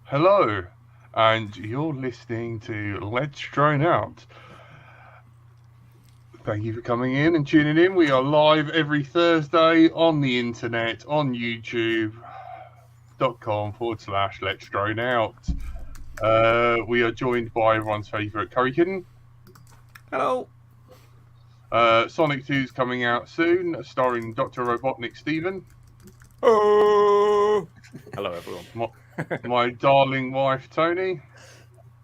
Hello, and you're listening to Let's Drone Out. Thank you for coming in and tuning in. We are live every Thursday on the internet on youtube.com/Let's Drone Out. We are joined by everyone's favourite Curry Kitten. Hello. Sonic 2 is coming out soon, starring Dr. Robotnik Steven. Oh. Hello, everyone. My darling wife Tony.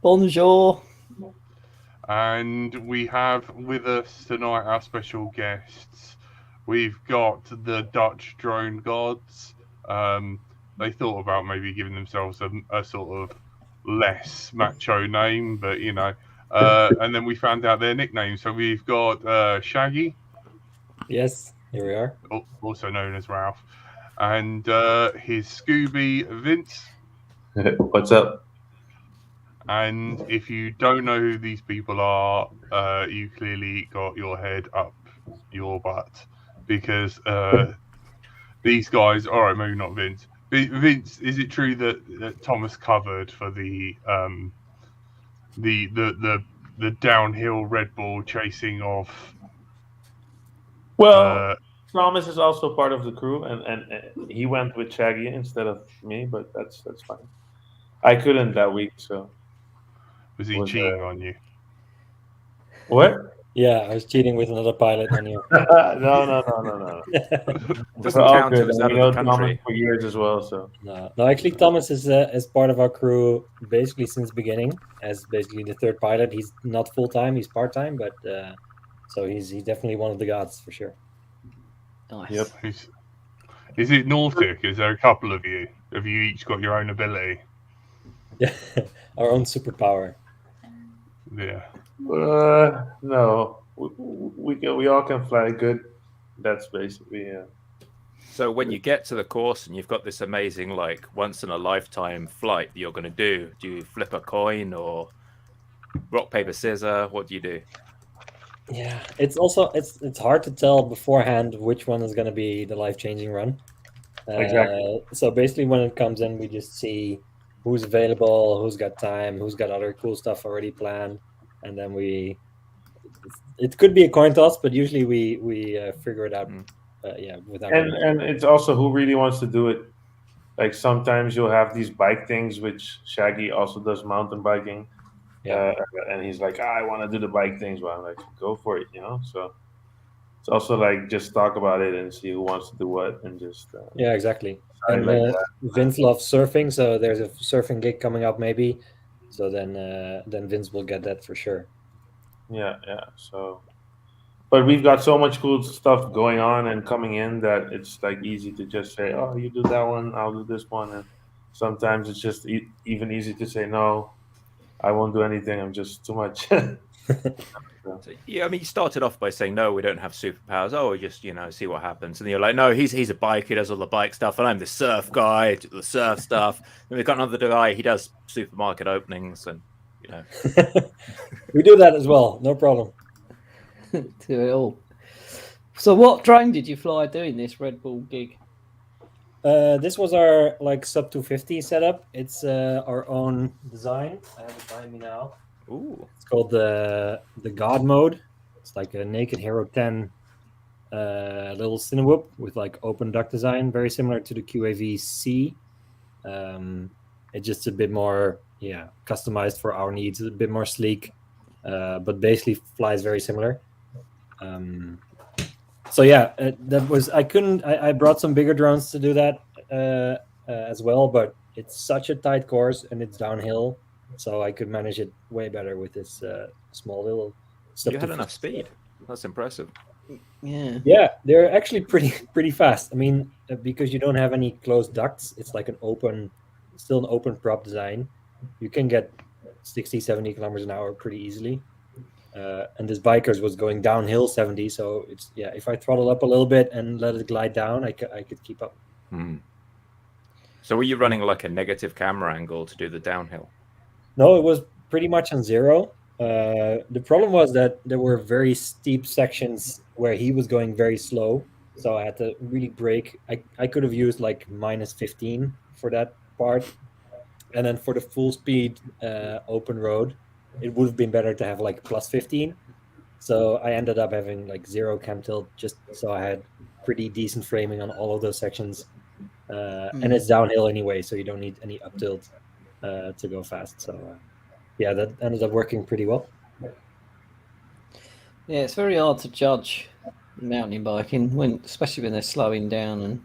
Bonjour. And we have with us tonight our special guests. We've got the Dutch drone gods. They thought about maybe giving themselves a sort of less macho name, but you know. And then we found out their nickname. So we've got Shaggy. Yes, here we are. Also known as Ralph. And his Scooby Vince. What's up? And if you don't know who these people are, you clearly got your head up your butt, because these guys. All right, maybe not Vince. Vince, is it true that Thomas covered for the downhill Red Bull chasing of? Well, Thomas is also part of the crew, and he went with Shaggy instead of me, but that's fine. I couldn't that week, so. Was he cheating on you? What? Yeah, I was cheating with another pilot on you. No. Doesn't count if it's out we of know the country. Thomas for years as well, so. No, actually, Thomas is part of our crew basically since the beginning, as basically the third pilot. He's not full time; he's part time, but so he's definitely one of the gods for sure. Nice. Yep. Is it Nordic? Is there a couple of you? Have you each got your own ability? Yeah, our own superpower. Yeah. No, we all can fly good. That's basically So when you get to the course and you've got this amazing, like, once in a lifetime flight that you're going to do you flip a coin or rock paper scissors? What do you do? Yeah, it's hard to tell beforehand which one is going to be the life-changing run. Exactly. So basically, when it comes in, we just see who's available, who's got time, who's got other cool stuff already planned, and then it could be a coin toss, but usually we figure it out. Without. And it's also who really wants to do it. Like sometimes you'll have these bike things, which Shaggy also does mountain biking. Yeah. And he's like, I want to do the bike things. Well, I'm like, go for it, you know. So it's also like just talk about it and see who wants to do what, and just yeah, exactly. decide And like that. Vince loves surfing, so there's a surfing gig coming up maybe. So then Vince will get that for sure. Yeah. So, but we've got so much cool stuff going on and coming in that it's like easy to just say, oh, you do that one, I'll do this one, and sometimes it's just even easy to say no. I won't do anything. I'm just too much. So, yeah, I mean, you started off by saying, no, we don't have superpowers. Oh, we just, see what happens. And you're like, no, he's a bike. He does all the bike stuff. And I'm the surf guy, I do the surf stuff. And we've got another guy. He does supermarket openings and, We do that as well. No problem. Do it all. So what drone did you fly doing this Red Bull gig? This was our sub 250 setup. It's our own design. I have it behind me now. Ooh. It's called the God mode. It's like a Naked Hero 10 little Cinewhoop with open duct design, very similar to the QAV-C. It's just a bit more customized for our needs, a bit more sleek, but basically flies very similar. That was I brought some bigger drones to do that as well, but it's such a tight course and it's downhill, so I could manage it way better with this small little You had enough speed. That's impressive. Yeah, they're actually pretty fast. I mean, because you don't have any closed ducts, it's like still an open prop design. You can get 60-70 kilometers an hour pretty easily. And this bikers was going downhill 70, so it's if I throttle up a little bit and let it glide down, I could keep up. So were you running like a negative camera angle to do the downhill? No, it was pretty much on zero. The problem was that there were very steep sections where he was going very slow, so I had to really brake. I could have used like -15 for that part, And then for the full speed open road, it would have been better to have like plus 15. So I ended up having like 0 cam tilt, just so I had pretty decent framing on all of those sections. And it's downhill anyway, so you don't need any up tilt to go fast. So yeah, that ended up working pretty well. Yeah, it's very hard to judge mountain biking especially when they're slowing down and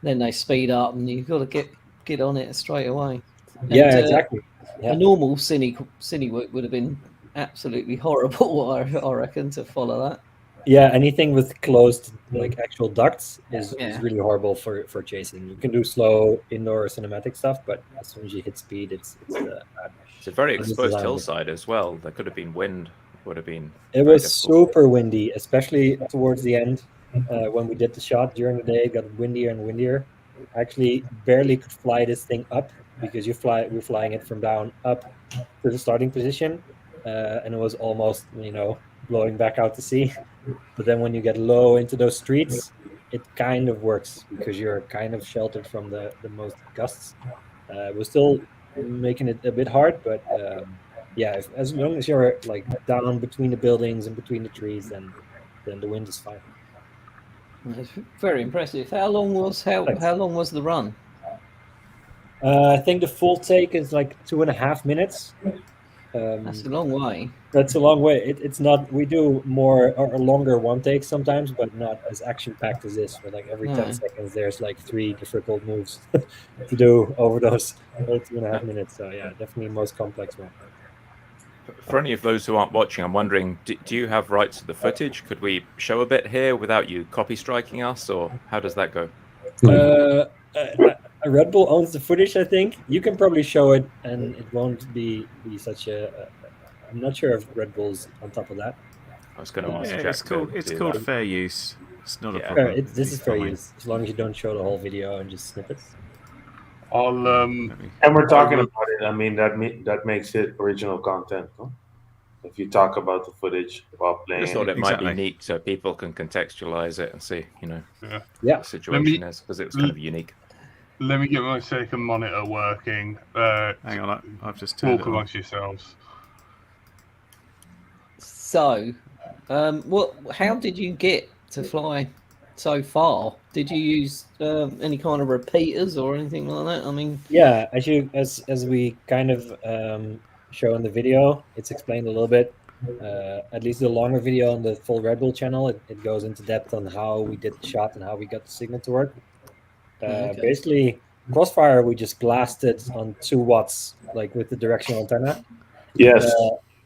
then they speed up, and you've got to get on it straight away. Yeah, exactly. Yeah. A normal cine would have been absolutely horrible, I reckon, to follow that. Yeah, anything with closed like actual ducts is really horrible for chasing. You can do slow indoor cinematic stuff, but as soon as you hit speed, it's a very exposed hillside as well. There could have been wind. Would have been. It was super windy, especially towards the end when we did the shot during the day. It got windier and windier. I actually barely could fly this thing up because we're flying it from down up to the starting position, and it was almost blowing back out to sea. But then when you get low into those streets, it kind of works because you're kind of sheltered from the most gusts. We're still making it a bit hard, but yeah, as long as you're like down between the buildings and between the trees, then the wind is fine. It's very impressive. How long was the run? I think the full take is like 2.5 minutes. That's a long way. That's a long way. It's not. We do more or longer one takes sometimes, but not as action packed as this. Where like every 10 seconds, there's like 3 difficult moves to do over those 2.5 minutes. So yeah, definitely the most complex one. For any of those who aren't watching, I'm wondering, do you have rights to the footage? Could we show a bit here without you copy striking us, or how does that go? Red Bull owns the footage, I think. You can probably show it, and it won't be such a. I'm not sure if Red Bull's on top of that. I was going to ask. Yeah, it's called fair use. It's not a problem. This is fair use, as long as you don't show the whole video and just snippets. And we're talking about it. I mean, that makes it original content, no? If you talk about the footage while playing. I just thought it might be neat so people can contextualize it and see, what the situation is, because it was kind of unique. Let me get my second monitor working. Hang on, I've just turned talk amongst yourselves. So, how did you get to fly so far? Did you use any kind of repeaters or anything like that? I mean, yeah, as we kind of show in the video, it's explained a little bit. At least the longer video on the full Red Bull channel, it goes into depth on how we did the shot and how we got the signal to work. Basically, Crossfire we just blasted on 2 watts, like with the directional antenna. Yes.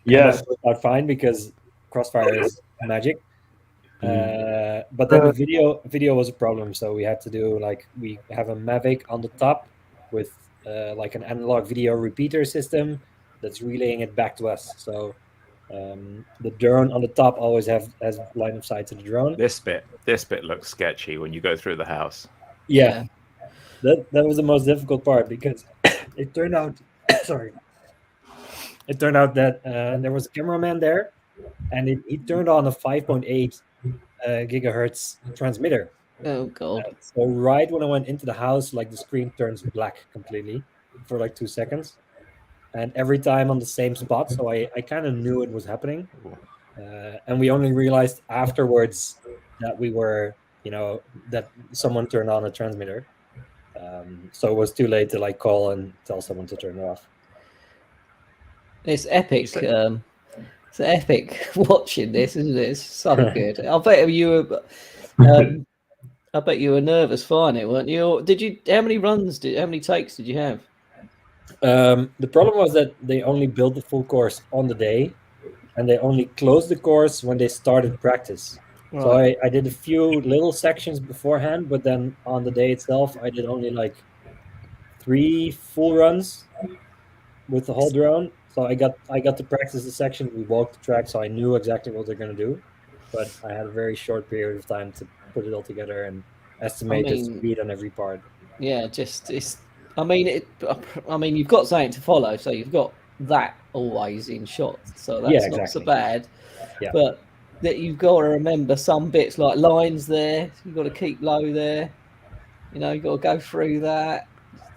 That worked out fine because Crossfire is magic. But then the video was a problem, so we had to do we have a Mavic on the top with like an analog video repeater system that's relaying it back to us. So the drone on the top always has line of sight to the drone. This bit looks sketchy when you go through the house. Yeah. That was the most difficult part because it turned out that there was a cameraman there, and he turned on a 5.8 gigahertz transmitter. Oh god! So right when I went into the house, the screen turns black completely for 2 seconds, and every time on the same spot. So I kind of knew it was happening, and we only realized afterwards that we were, that someone turned on a transmitter. So it was too late to call and tell someone to turn it off. It's epic. It's epic watching this, isn't it? It's so good. I bet you were nervous flying it, weren't you? How many takes did you have? The problem was that they only built the full course on the day, and they only closed the course when they started practice. Right. So I did a few little sections beforehand, but then on the day itself, I did only 3 full runs with the whole drone. So I got to practice the section. We walked the track, so I knew exactly what they're going to do. But I had a very short period of time to put it all together and estimate the speed on every part. Yeah, I mean, you've got something to follow, so you've got that always in shot. So that's not so bad. Yeah. But that you've got to remember some bits like lines there. You've got to keep low there. You've got to go through that.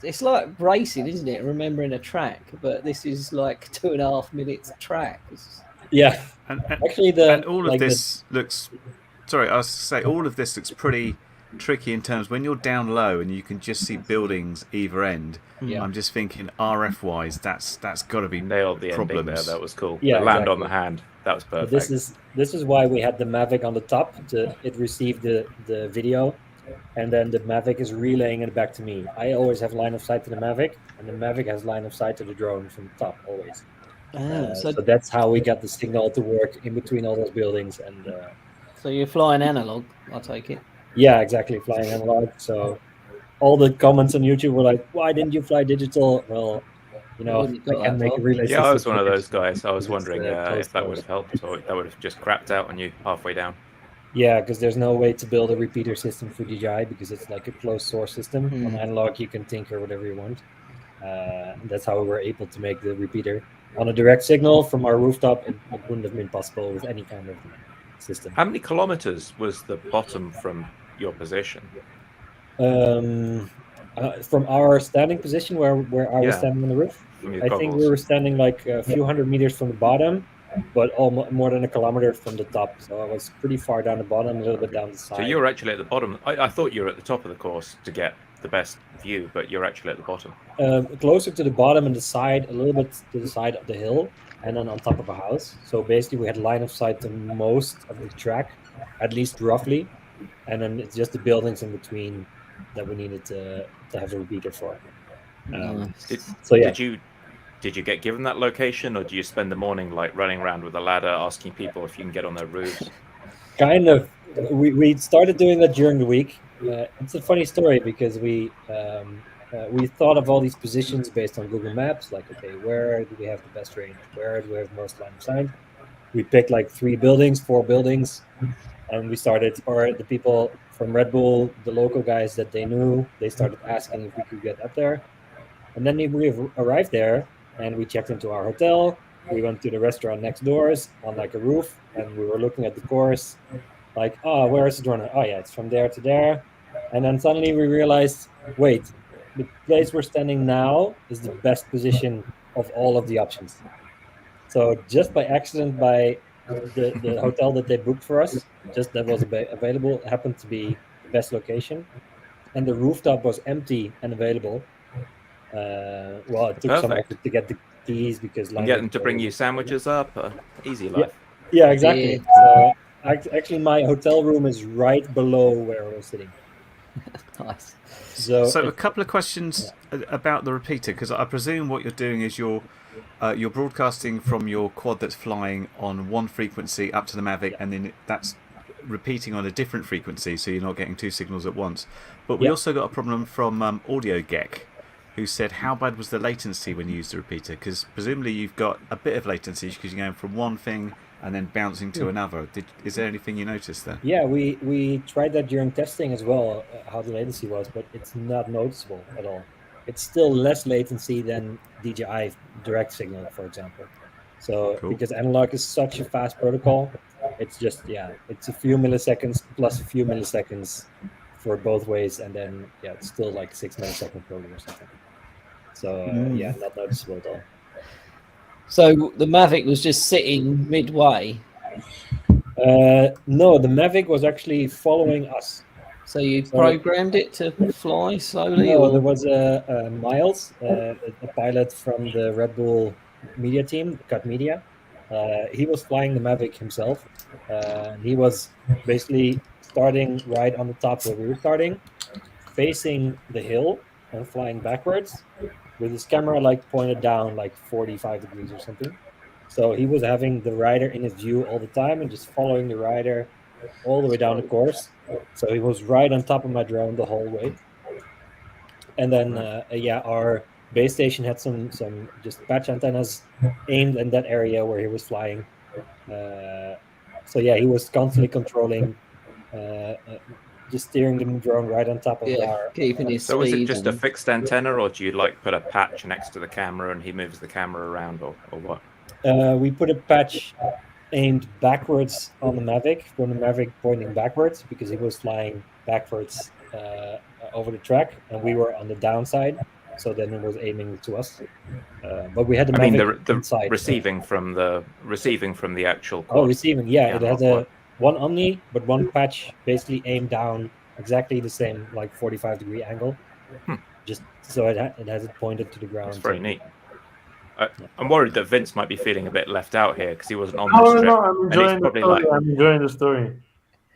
it's like racing, isn't it? Remembering a track, but this is like 2.5 minutes track. Yeah, and actually, and all of this looks. Sorry, I was to say all of this looks pretty tricky in terms when you're down low and you can just see buildings either end. Yeah. I'm just thinking RF wise, that's got to be nailed the problems. ending there. That was cool. Yeah, the land exactly. on the hand. That was perfect. But this is why we had the Mavic on the top. It received the video, and then the Mavic is relaying it back to me. I always have line of sight to the Mavic, and the Mavic has line of sight to the drone from the top always. So that's how we got the signal to work in between all those buildings. And so you're flying analog, I take it. Yeah, exactly, flying analog. So all the comments on YouTube were like, "Why didn't you fly digital?" Well, I can make a relay system. I was one of those guys. I was wondering if that would have helped, or that would have just crapped out on you halfway down. Yeah, because there's no way to build a repeater system for DJI because it's like a closed source system. On analog, you can tinker whatever you want. That's how we were able to make the repeater. On a direct signal from our rooftop, it wouldn't have been possible with any kind of system. How many kilometers was the bottom from your position? From our standing position where I was standing on the roof, I think we were standing like a few hundred meters from the bottom, but more than a kilometer from the top. So I was pretty far down the bottom, a little bit down the side. So you were actually at the bottom. I thought you were at the top of the course to get the best view, but you're actually at the bottom. Closer to the bottom and the side, a little bit to the side of the hill, and then on top of a house. So basically we had line of sight to most of the track, at least roughly, and then it's just the buildings in between that we needed to have a repeater for. Did you get given that location, or do you spend the morning like running around with a ladder asking people if you can get on their roofs? Kind of. We started doing that during the week. It's a funny story because we thought of all these positions based on Google Maps, like, okay, where do we have the best range? Where do we have most line of sight? We picked like 4 buildings, and we started, or the people from Red Bull, the local guys that they knew, they started asking if we could get up there. And then we arrived there, and we checked into our hotel. We went to the restaurant next doors on like a roof, and we were looking at the course, like, oh, where is the drone? Oh yeah, it's from there to there. And then suddenly we realized, wait, the place we're standing now is the best position of all of the options. So just by accident, by the hotel that they booked for us, just that was available, happened to be the best location. And the rooftop was empty and available. It took some effort to get the keys because get them to bring you sandwiches up. Easy life. Yeah, exactly. So actually, my hotel room is right below where I was sitting. Nice. So a couple of questions about the repeater, because I presume what you're doing is you're broadcasting from your quad that's flying on one frequency up to the Mavic, and then that's repeating on a different frequency, so you're not getting 2 signals at once. But we also got a problem from Audio Geck, who said, how bad was the latency when you used the repeater? Because presumably you've got a bit of latency because you're going from one thing and then bouncing to another. Is there anything you noticed there? Yeah, we tried that during testing as well, how the latency was, but it's not noticeable at all. It's still less latency than DJI direct signal, for example. So because analog is such a fast protocol, it's just, it's a few milliseconds plus a few milliseconds for both ways, and then it's still like 6 millisecond probably or something. So not noticeable at all. So the Mavic was just sitting midway? No, the Mavic was actually following us. So you programmed it to fly slowly? No, there was Miles, a pilot from the Red Bull media team, Cut Media. He was flying the Mavic himself. He was basically starting right on the top where we were starting, facing the hill and flying backwards with his camera like pointed down like 45 degrees or something. So he was having the rider in his view all the time and just following the rider all the way down the course. So he was right on top of my drone the whole way. And then our base station had some just patch antennas aimed in that area where he was flying. He was constantly controlling, just steering the drone right on top of our... keeping his speed. So was it just a fixed antenna, or do you like put a patch next to the camera and he moves the camera around, or what? We put a patch aimed backwards on the Mavic, from the Mavic pointing backwards, because he was flying backwards over the track, and we were on the downside. so then it was aiming to us. But we had the I mean, Mavic the inside. receiving from the actual quad. Oh, receiving, yeah, it has quad. one Omni, but one patch basically aimed down exactly the same, like 45-degree angle. Just so it has it pointed to the ground. It's very neat. I'm worried that Vince might be feeling a bit left out here because he wasn't on this trip. No, I'm enjoying the story. I'm enjoying the story.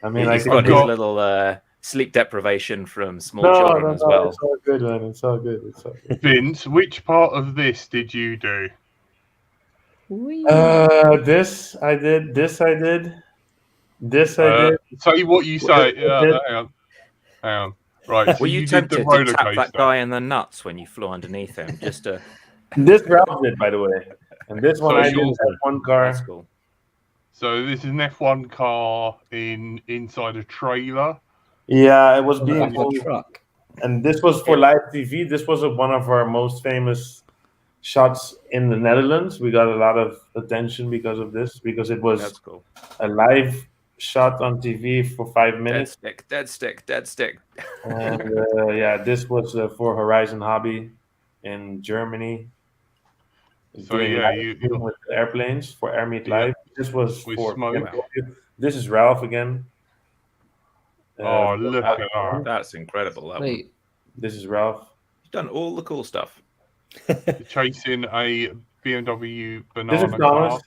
I mean, he's got his little sleep deprivation from small children as well. It's all good, man. It's all good. Vince, which part of this did you do? This I did. This I did. This I did. Say what you say. Hang on. Right. Were you tempted to tap that guy in the nuts when you flew underneath him? Just to. This Ralph did, by the way, and this one I did F1 car. That's cool. So this is an F1 car inside a trailer. Yeah, it was being a truck. And this was for live TV. This was one of our most famous shots in the Netherlands. We got a lot of attention because of this, because it was a live shot on TV for 5 minutes. Dead stick. And this was for Horizon Hobby in Germany. So you with airplanes for Air Meet Live. This was for smoke. This is Ralph again. Look at that! That's incredible. Wait. This is Ralph. You've done all the cool stuff. Chasing a BMW banana This is car. Thomas.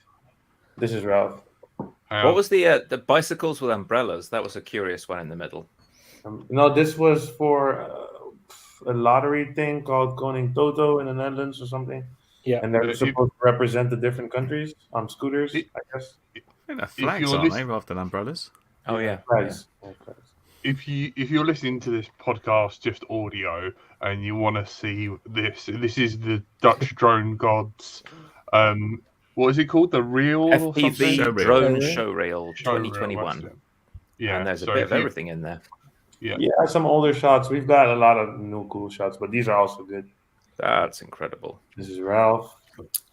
This is Ralph. What was the bicycles with umbrellas? That was a curious one in the middle. No, this was for a lottery thing called Koning Toto in the Netherlands or something. Yeah, and they're supposed to represent the different countries on scooters, I guess. They're flags, aren't they, rather than umbrellas? Oh yeah, flags. Yeah. If you're listening to this podcast just audio and you want to see this is the Dutch Drone Gods. What is it called? The Real FPV Drone Showreel 2021. Yeah, and there's a bit of everything in there. Yeah, some older shots. We've got a lot of new cool shots, but these are also good. That's incredible. This is Ralph.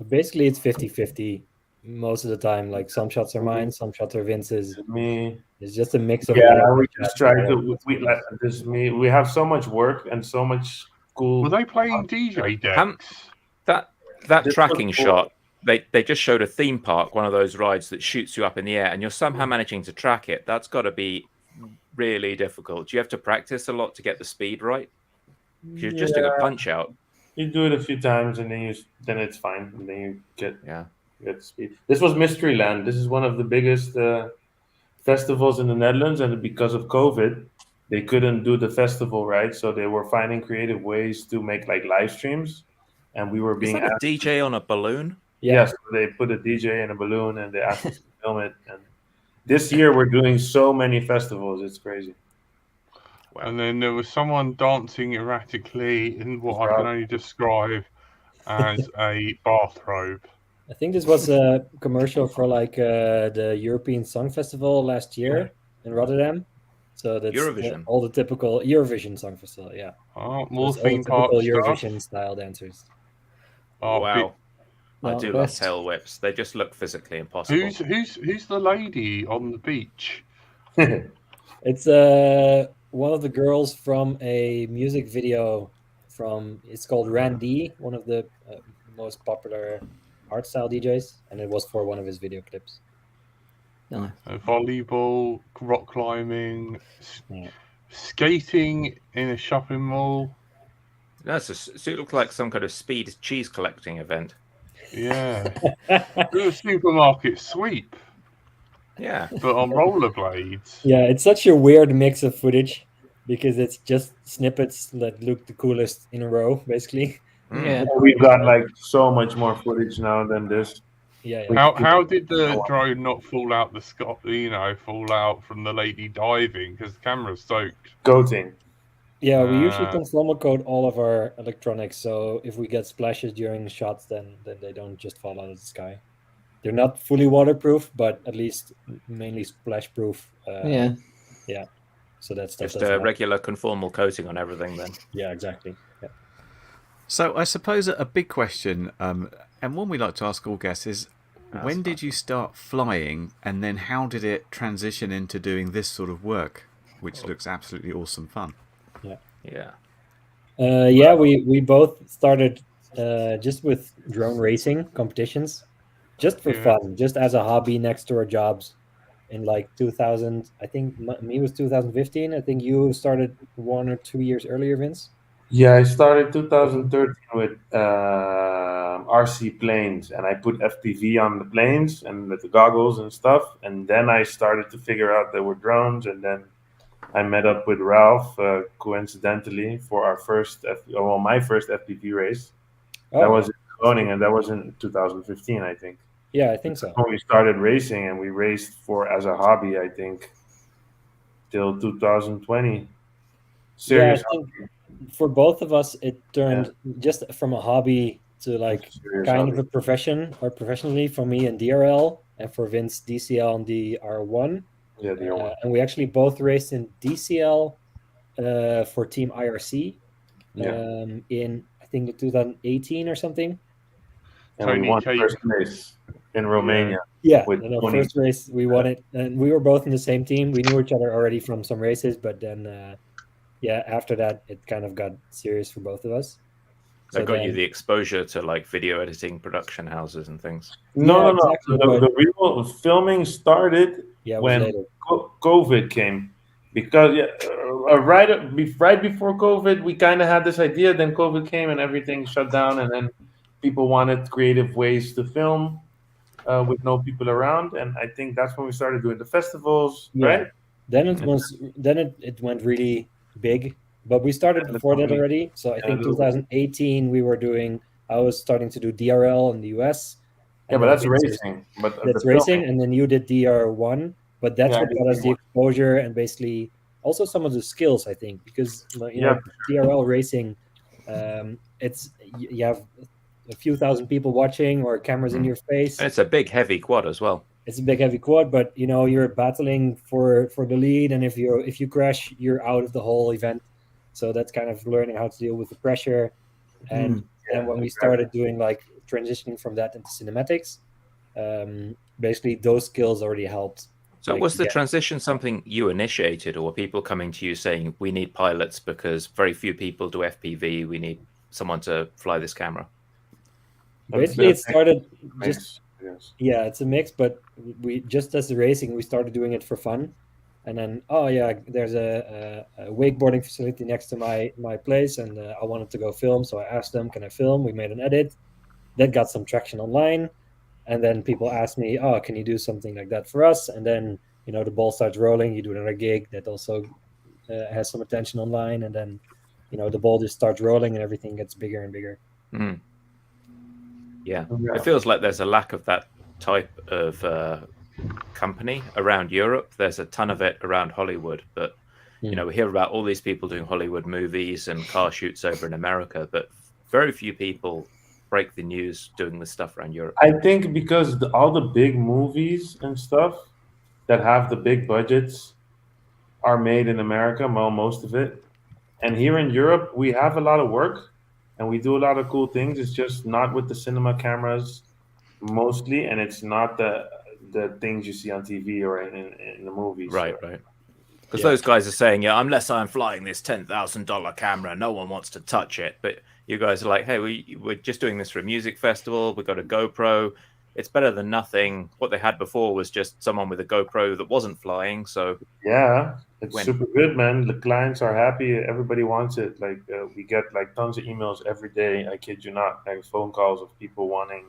Basically, it's 50-50 most of the time. Like some shots are mine, some shots are Vince's. Me. It's just a mix of. Yeah, we just try to. This is me. We have so much work and so much cool. Were they playing DJ decks? That tracking shot. They just showed a theme park, one of those rides that shoots you up in the air, and you're somehow managing to track it. That's got to be really difficult. Do you have to practice a lot to get the speed right? You're just doing a punch out. You do it a few times, and then it's fine, and then you get speed. This was Mysteryland. This is one of the biggest festivals in the Netherlands, and because of COVID, they couldn't do the festival, right? So they were finding creative ways to make like live streams, and we were being asked. A DJ on a balloon. Yes, they put a DJ in a balloon, and they asked us to film it. And this year, we're doing so many festivals; it's crazy. Wow. And then there was someone dancing erratically in what I can only describe as a bathrobe. I think this was a commercial for like the European Song Festival last year in Rotterdam. So that's Eurovision. All the typical Eurovision Song Festival, yeah. Oh, more theme park Eurovision style dancers. Oh wow! I do love tail whips. They just look physically impossible. Who's the lady on the beach? It's one of the girls from a music video it's called Randy, one of the most popular art style DJs, and it was for one of his video clips. Volleyball, rock climbing, skating in a shopping mall. So it looked like some kind of speed cheese collecting event. Yeah. A supermarket sweep. Yeah. But on rollerblades. Yeah, it's such a weird mix of footage because it's just snippets that look the coolest in a row, basicly. Yeah. We've got like so much more footage now than this. Yeah. How did the drone not fall out the sky? Fall out from the lady diving because the camera's soaked? Goating. Yeah, we usually conformal code all of our electronics, so if we get splashes during shots, then they don't just fall out of the sky. They're not fully waterproof, but at least mainly splash proof. Yeah. So that's just a regular conformal coating on everything, then. Yeah, exactly. Yeah. So I suppose a big question, and one we like to ask all guests is, when did you start flying, and then how did it transition into doing this sort of work, which looks absolutely awesome fun? Yeah. Yeah, we both started just with drone racing competitions, just for fun, just as a hobby next to our jobs. In like 2000, I think me was 2015. I think you started 1 or 2 years earlier, Vince. Yeah, I started 2013 with RC planes, and I put FPV on the planes and with the goggles and stuff. And then I started to figure out there were drones, and then I met up with Ralph coincidentally for our my first FPV race. That was in Groningen, and that was in 2015, I think. Yeah, I think so. When we started racing, and we raced as a hobby, I think, till 2020. Serious. Yeah, I think for both of us, it turned just from a hobby to like kind of a profession, or professionally for me in DRL, and for Vince DCL and DR1. Yeah, DR1. And we actually both raced in DCL for Team IRC in, I think, 2018 or something. And we won the first race in Romania. Yeah, first race we won it, and we were both in the same team. We knew each other already from some races, but then after that it kind of got serious for both of us. So that got you the exposure to like video editing production houses and things. No. Exactly, the real filming started when COVID came, because right before COVID we kind of had this idea. Then COVID came and everything shut down, and then people wanted creative ways to film with no people around, and I think that's when we started doing the festivals, right? Then it went really big, but we started before that already. So I think 2018 I was starting to do DRL in the US. Yeah, but that's racing. That's racing, and then you did DR1, but that's what got us the exposure and basically also some of the skills, I think, because DRL racing, you have a few thousand people watching or cameras in your face. And it's a big, heavy quad as well. It's a big, heavy quad, but you're battling for the lead, and if you crash, you're out of the whole event. So that's kind of learning how to deal with the pressure. And when we started doing like transitioning from that into cinematics, basically those skills already helped. So was the transition something you initiated, or were people coming to you saying, we need pilots because very few people do FPV, we need someone to fly this camera? Basically, it started just it's a mix, but we just as the racing, we started doing it for fun, and then there's a wakeboarding facility next to my place, and I wanted to go film, so I asked them, can I film? We made an edit that got some traction online, and then people asked me, can you do something like that for us? And then the ball starts rolling, you do another gig that also has some attention online, and then the ball just starts rolling and everything gets bigger and bigger. Yeah, it feels like there's a lack of that type of company around Europe. There's a ton of it around Hollywood, but we hear about all these people doing Hollywood movies and car shoots over in America, but very few people break the news doing this stuff around Europe. I think because all the big movies and stuff that have the big budgets are made in America, well, most of it. And here in Europe, we have a lot of work. And we do a lot of cool things. It's just not with the cinema cameras mostly, and it's not the things you see on TV or in the movies. Right. Because those guys are saying, unless I'm flying this $10,000 camera, no one wants to touch it. But you guys are like, hey, we're just doing this for a music festival. We've got a GoPro. It's better than nothing. What they had before was just someone with a GoPro that wasn't flying. So it's super good, man. The clients are happy. Everybody wants it. Like we get like tons of emails every day. I kid you not, like phone calls of people wanting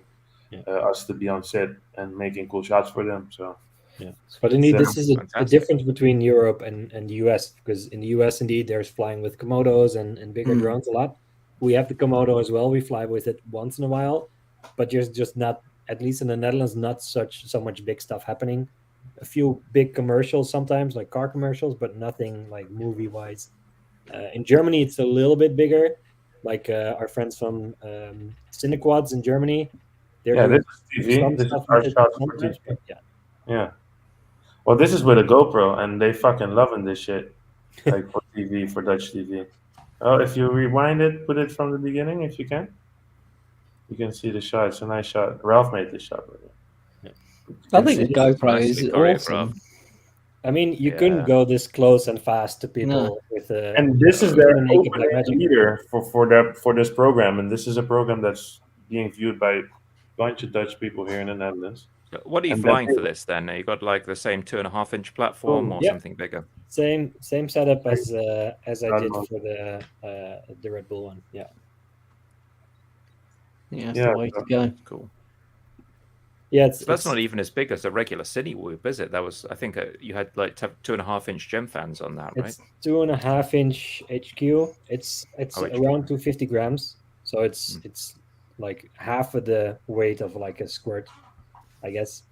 us to be on set and making cool shots for them. So but indeed, this is a difference between Europe and the US, because in the US, indeed, there's flying with Komodos and bigger drones a lot. We have the Komodo as well. We fly with it once in a while, but there's just not. At least in the Netherlands, not so much big stuff happening. A few big commercials sometimes, like car commercials, but nothing like movie-wise. In Germany, it's a little bit bigger. Like our friends from Cinequads in Germany. This is TV. This is our shots for TV. Yeah. Well, this is with a GoPro, and they fucking loving this shit. Like for TV, for Dutch TV. Oh, if you rewind it, put it from the beginning, if you can. You can see the shot. It's a nice shot. Ralph made this shot. I think the GoPro is awesome. I mean, you couldn't go this close and fast to people with a. And this is their open leader for this program, and this is a program that's being viewed by a bunch of Dutch people here in the Netherlands. What are you flying for this then? You got like the same 2.5-inch platform or something bigger? Same setup as I did for the Red Bull one. Yeah. Yeah, that's the way to go. Cool. Yeah, that's not even as big as a regular Cine Whoop, is it? That was, I think, you had like 2.5-inch gem fans on that, right? It's 2.5-inch HQ. It's around 250 grams, so it's like half of the weight of like a squirt, I guess.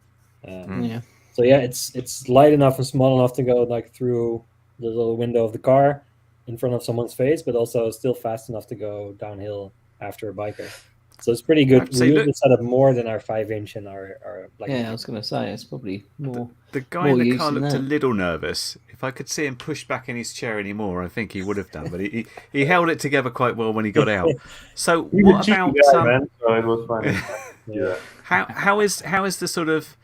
So yeah, it's light enough and small enough to go like through the little window of the car in front of someone's face, but also still fast enough to go downhill after a biker. So it's pretty good. We use the setup more than our 5-inch and our Black. Yeah, I was going to say it's probably more. The guy in the car looked a little nervous. If I could see him push back in his chair anymore, I think he would have done. But he held it together quite well when he got out. So what about? Man, so it was funny. Yeah. How is the sort of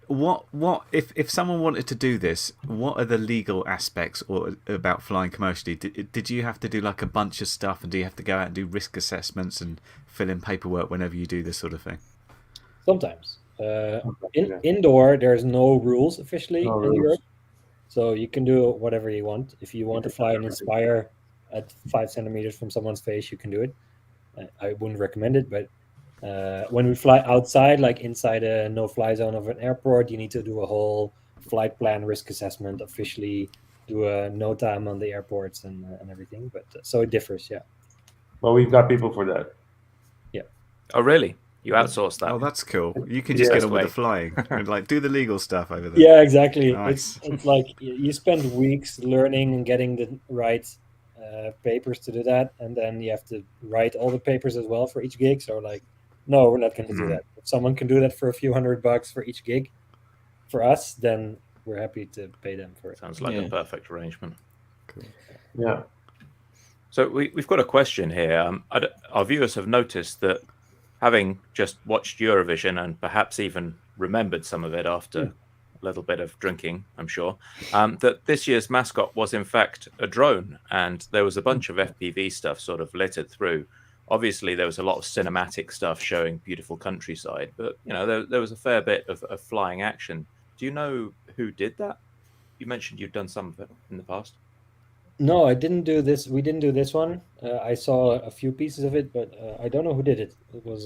what if someone wanted to do this? What are the legal aspects or about flying commercially? Did you have to do like a bunch of stuff, and do you have to go out and do risk assessments and fill in paperwork whenever you do this sort of thing? Sometimes. Indoor, there's no rules officially in Europe, so you can do whatever you want. If you want to fly an Inspire at 5 centimeters from someone's face, you can do it. I wouldn't recommend it, but when we fly outside, like inside a no-fly zone of an airport, you need to do a whole flight plan risk assessment, officially do a no time on the airports and everything. But so it differs, yeah. Well, we've got people for that. Yeah. Oh, really? You outsource that? Oh, that's cool. You can just get on with the flying and like do the legal stuff over there. Yeah, exactly. Nice. It's like you spend weeks learning and getting the right papers to do that, and then you have to write all the papers as well for each gig. So like, no, we're not going to do that. If someone can do that for a few $100 for each gig, for us, then we're happy to pay them for it. Sounds like a perfect arrangement. Cool. Yeah. So we've got a question here. Our viewers have noticed that, having just watched Eurovision and perhaps even remembered some of it after a little bit of drinking, I'm sure, that this year's mascot was in fact a drone, and there was a bunch of FPV stuff sort of littered through. Obviously, there was a lot of cinematic stuff showing beautiful countryside, but there was a fair bit of flying action. Do you know who did that? You mentioned you'd done some of it in the past. No, I didn't do this. We didn't do this one. I saw a few pieces of it, but I don't know who did it. It was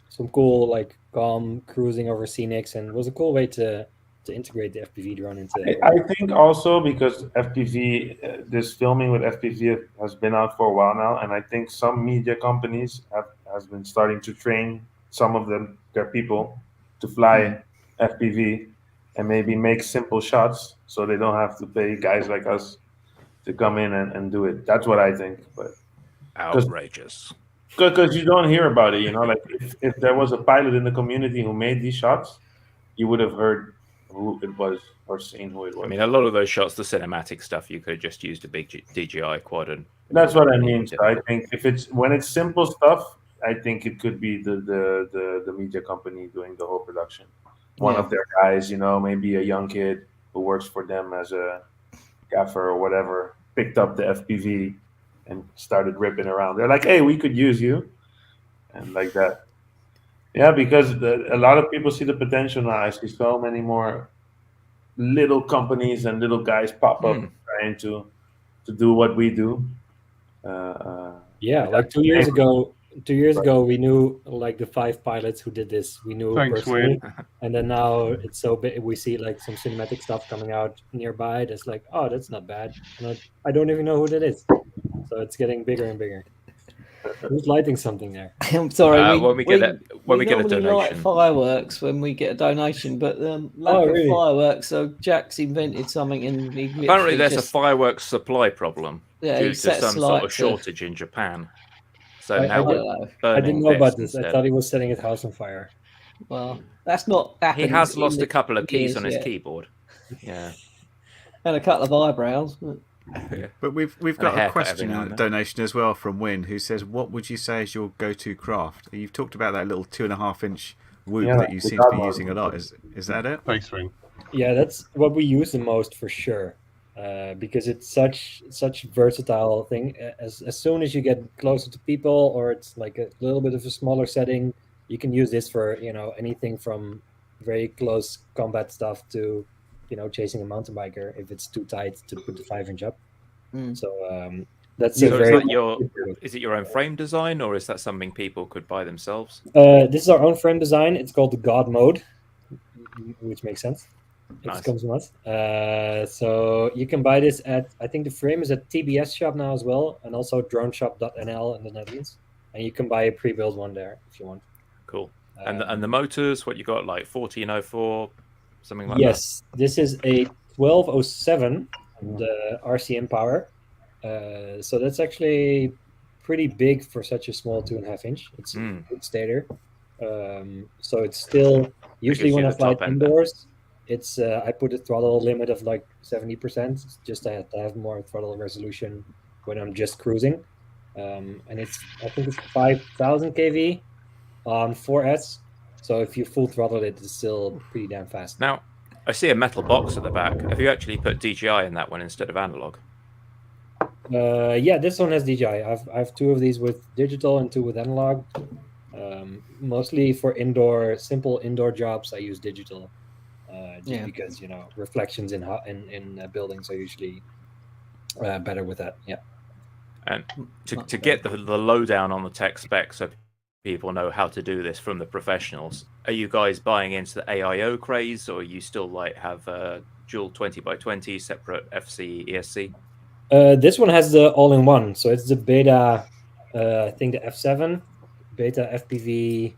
some cool, like, calm cruising over scenics, and it was a cool way to integrate the FPV drone into it. I think also because FPV, this filming with FPV has been out for a while now, and I think some media companies has been starting to train some of their people to fly FPV and maybe make simple shots, so they don't have to pay guys like us to come in and do it. That's what I think. But outrageous. Because you don't hear about it, like if there was a pilot in the community who made these shots, you would have heard who it was or seen who it was. I mean, a lot of those shots, the cinematic stuff, you could have just used a big DJI quad. And that's what I mean. So I think when it's simple stuff, I think it could be the media company doing the whole production. One of their guys, maybe a young kid who works for them as a gaffer or whatever, picked up the FPV and started ripping around. They're like, hey, we could use you. And like that. Yeah, because a lot of people see the potential now. I see so many more little companies and little guys pop up trying to do what we do. Like 2 years ago. 2 years ago, we knew like the 5 pilots who did this. We knew personally, and then now it's so big. We see like some cinematic stuff coming out nearby. That's like, oh, that's not bad. And I don't even know who that is. So it's getting bigger and bigger. Who's lighting something there? I'm sorry. When we get a donation, light fireworks when we get a donation, but lack of fireworks. So Jack's invented something, and apparently there's a fireworks supply problem due to some sort of to... shortage in Japan. So I didn't know about this. I thought he was setting his house on fire. Well, that's not happened. He has lost a couple of keys on his keyboard. Yeah, and a couple of eyebrows. But we've got a question in the donation as well from Win, who says, "What would you say is your go-to craft?" You've talked about that little 2.5-inch Whoop that you seem to be using a lot. Is that it? Thanks, Win. Yeah, that's what we use the most for sure, because it's such versatile thing. As soon as you get closer to people, or it's like a little bit of a smaller setting, you can use this for anything from very close combat stuff to chasing a mountain biker if it's too tight to put the 5-inch up. So that's so a very. Is it your own frame design, or is that something people could buy themselves? This is our own frame design. It's called the God mode, which makes sense. Nice. It comes from us. So you can buy this at, I think the frame is at TBS shop now as well, and also droneshop.nl in the Netherlands. And you can buy a pre-built one there if you want. Cool. And the motors, what you got, like 1404, something like yes, this is a 1207 the RCM power. So that's actually pretty big for such a small 2.5 inch. It's a good stator. So it's still usually when I fly indoors, it's I put a throttle limit of like 70%, just to have more throttle resolution when I'm just cruising. And I think it's 5,000 kV on 4S. So if you full throttle it, it's still pretty damn fast. Now, I see a metal box at the back. Have you actually put DJI in that one instead of analog? Yeah, this one has DJI. I have 2 of these with digital and 2 with analog. Mostly for simple indoor jobs, I use digital, just because reflections in buildings are usually better with that. Yeah. And to get the lowdown on the tech spec, so people know how to do this from the professionals, are you guys buying into the AIO craze, or you still have dual 20x20 separate FC ESC? This one has the all-in-one, so it's the beta. I think the F7 beta FPV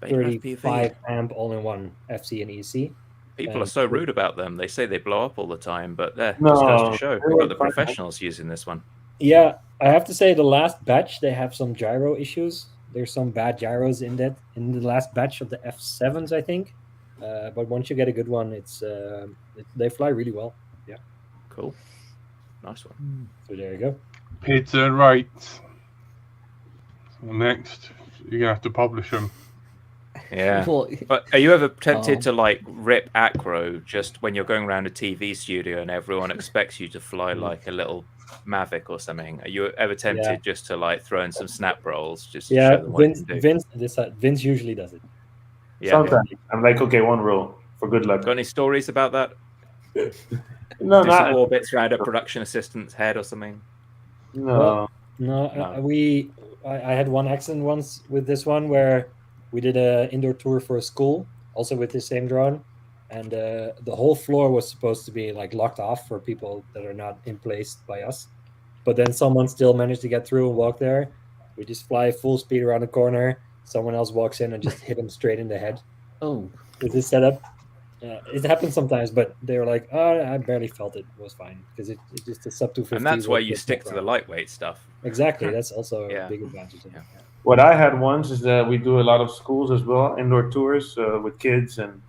35 amp all-in-one FC and ESC. People are so rude about them. They say they blow up all the time, but just goes to show we've got the professionals using this one. Yeah, I have to say the last batch they have some gyro issues. There's some bad gyros in the last batch of the F7s, I think. But once you get a good one, they fly really well. Yeah. Cool. Nice one. So there you go. Pizza and rates. Next, you're gonna have to publish them. Yeah. But are you ever tempted to rip acro just when you're going around a TV studio and everyone expects you to fly like a little Mavic or something? Are you ever tempted just to throw in some snap rolls just to show them what you can do? Vince usually does it. Yeah. Sometimes I'm like, okay, one roll for good luck. Got any stories about that? No, do some orbits around a production assistant's head or something? No. I had one accident once with this one where we did an indoor tour for a school, also with the same drone, and the whole floor was supposed to be locked off for people that are not in place by us. But then someone still managed to get through and walk there. We just fly full speed around the corner. Someone else walks in and just hit him straight in the head. Oh, with this setup. It happens sometimes, but they were like, "Oh, I barely felt it. It was fine because it's just a sub 250." And that's why you stick to the lightweight stuff. Exactly, that's also a big advantage. Yeah. What I had once is that we do a lot of schools as well, indoor tours with kids and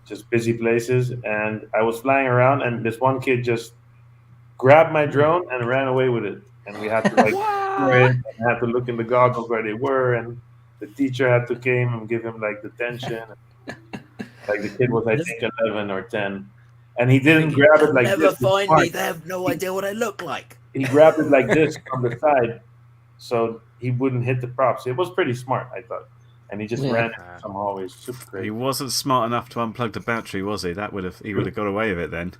just busy places. And I was flying around, and this one kid just grabbed my drone and ran away with it. And we had to and had to look in the goggles where they were, and the teacher had to came and give him detention. The kid was, I think, 11 or 10. And he didn't grab it like never this. Never find me. They have no idea what I look like. He grabbed it like this from the side so he wouldn't hit the props. It was pretty smart, I thought. And he just ran some hallways. Super crazy. He wasn't smart enough to unplug the battery, was he? He would have got away with it then.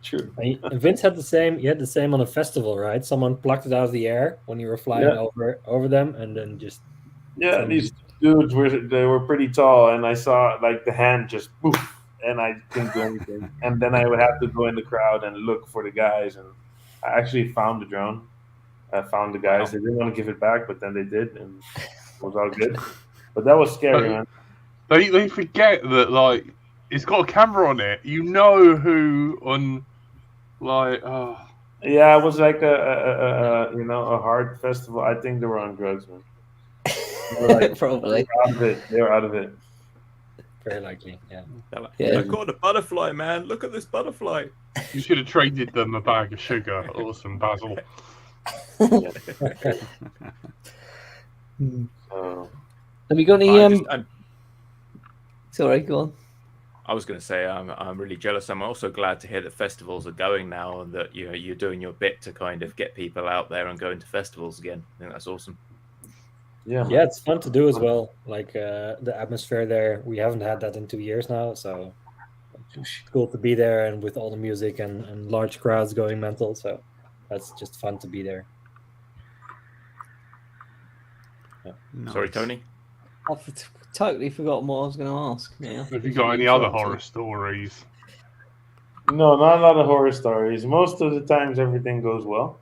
True. Vince had the same. You had the same on a festival, right? Someone plucked it out of the air when you were flying over them, and then just these dudes were pretty tall, and I saw the hand just poof, and I couldn't do anything. And then I would have to go in the crowd and look for the guys, and I actually found the drone. I found the guys. They didn't want to give it back, but then they did, and it was all good. But that was scary, man. They forget that it's got a camera on it. You know who on Yeah, it was like a hard festival. I think they were on drugs, man. Probably. They were out of it. Very likely, yeah. I got a butterfly, man. Look at this butterfly. You should have traded them a bag of sugar or some basil. Have you got any? Sorry, go on. I was going to say I'm really jealous. I'm also glad to hear that festivals are going now, and that you're doing your bit to kind of get people out there and going to festivals again. I think that's awesome. Yeah, man. Yeah, it's fun to do as well. Like the atmosphere there, we haven't had that in 2 years now, so it's cool to be there and with all the music and large crowds going mental. So that's just fun to be there. Yeah. Nice. Sorry, Tony. I've totally forgotten what I was going to ask. Yeah. Have you got any other horror stories? No, not a lot of horror stories. Most of the times, everything goes well.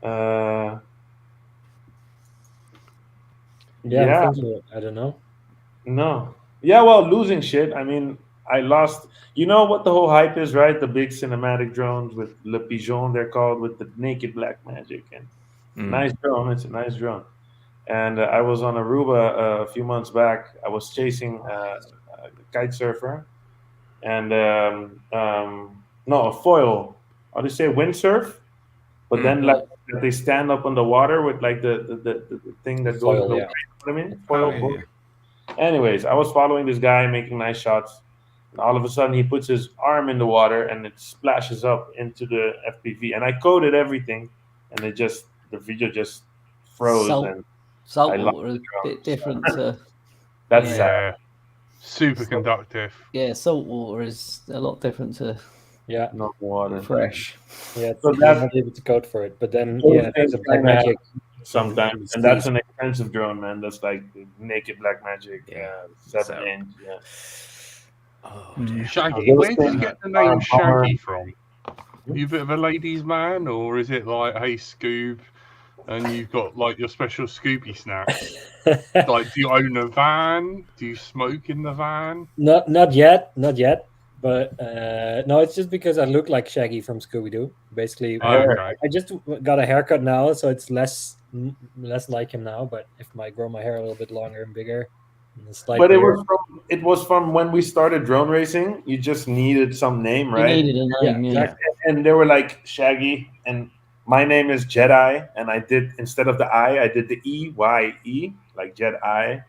Yeah. I don't know. No. Yeah, well, losing shit. I mean, I lost. You know what the whole hype is, right? The big cinematic drones with Le Pigeon, they're called, with the naked black magic. And nice drone. It's a nice drone. And I was on Aruba a few months back. I was chasing a kite surfer. And, no, a foil. How do you say windsurf? But then, like, they stand up on the water with, like, the thing that goes in the way. You know what I mean? Foil. Anyways, I was following this guy making nice shots. And all of a sudden, he puts his arm in the water and it splashes up into the FPV. And I coded everything, and the video just froze. Saltwater is a bit different to. That's super conductive. Yeah, saltwater is a lot different to. Yeah, not water. Fresh. Yeah, so that's not able to code for it. But then, there's a black magic. Sometimes, and that's an expensive drone, man. That's like naked black magic, 7-inch. Yeah. Oh, Shaggy. Where did you get the name Shaggy from? Are you a bit of a ladies' man, or is it like, hey, Scoob, and you've got like your special Scooby snacks? Like, do you own a van? Do you smoke in the van? Not yet. But no, it's just because I look like Shaggy from Scooby-Doo. Basically, I just got a haircut now, so it's less like him now. But if I grow my hair a little bit longer and bigger, but it was from when we started drone racing. You just needed some name, right? You needed a name, exactly. And they were like Shaggy, and my name is Jedi, and I did, instead of the I did the EYE, like Jedi.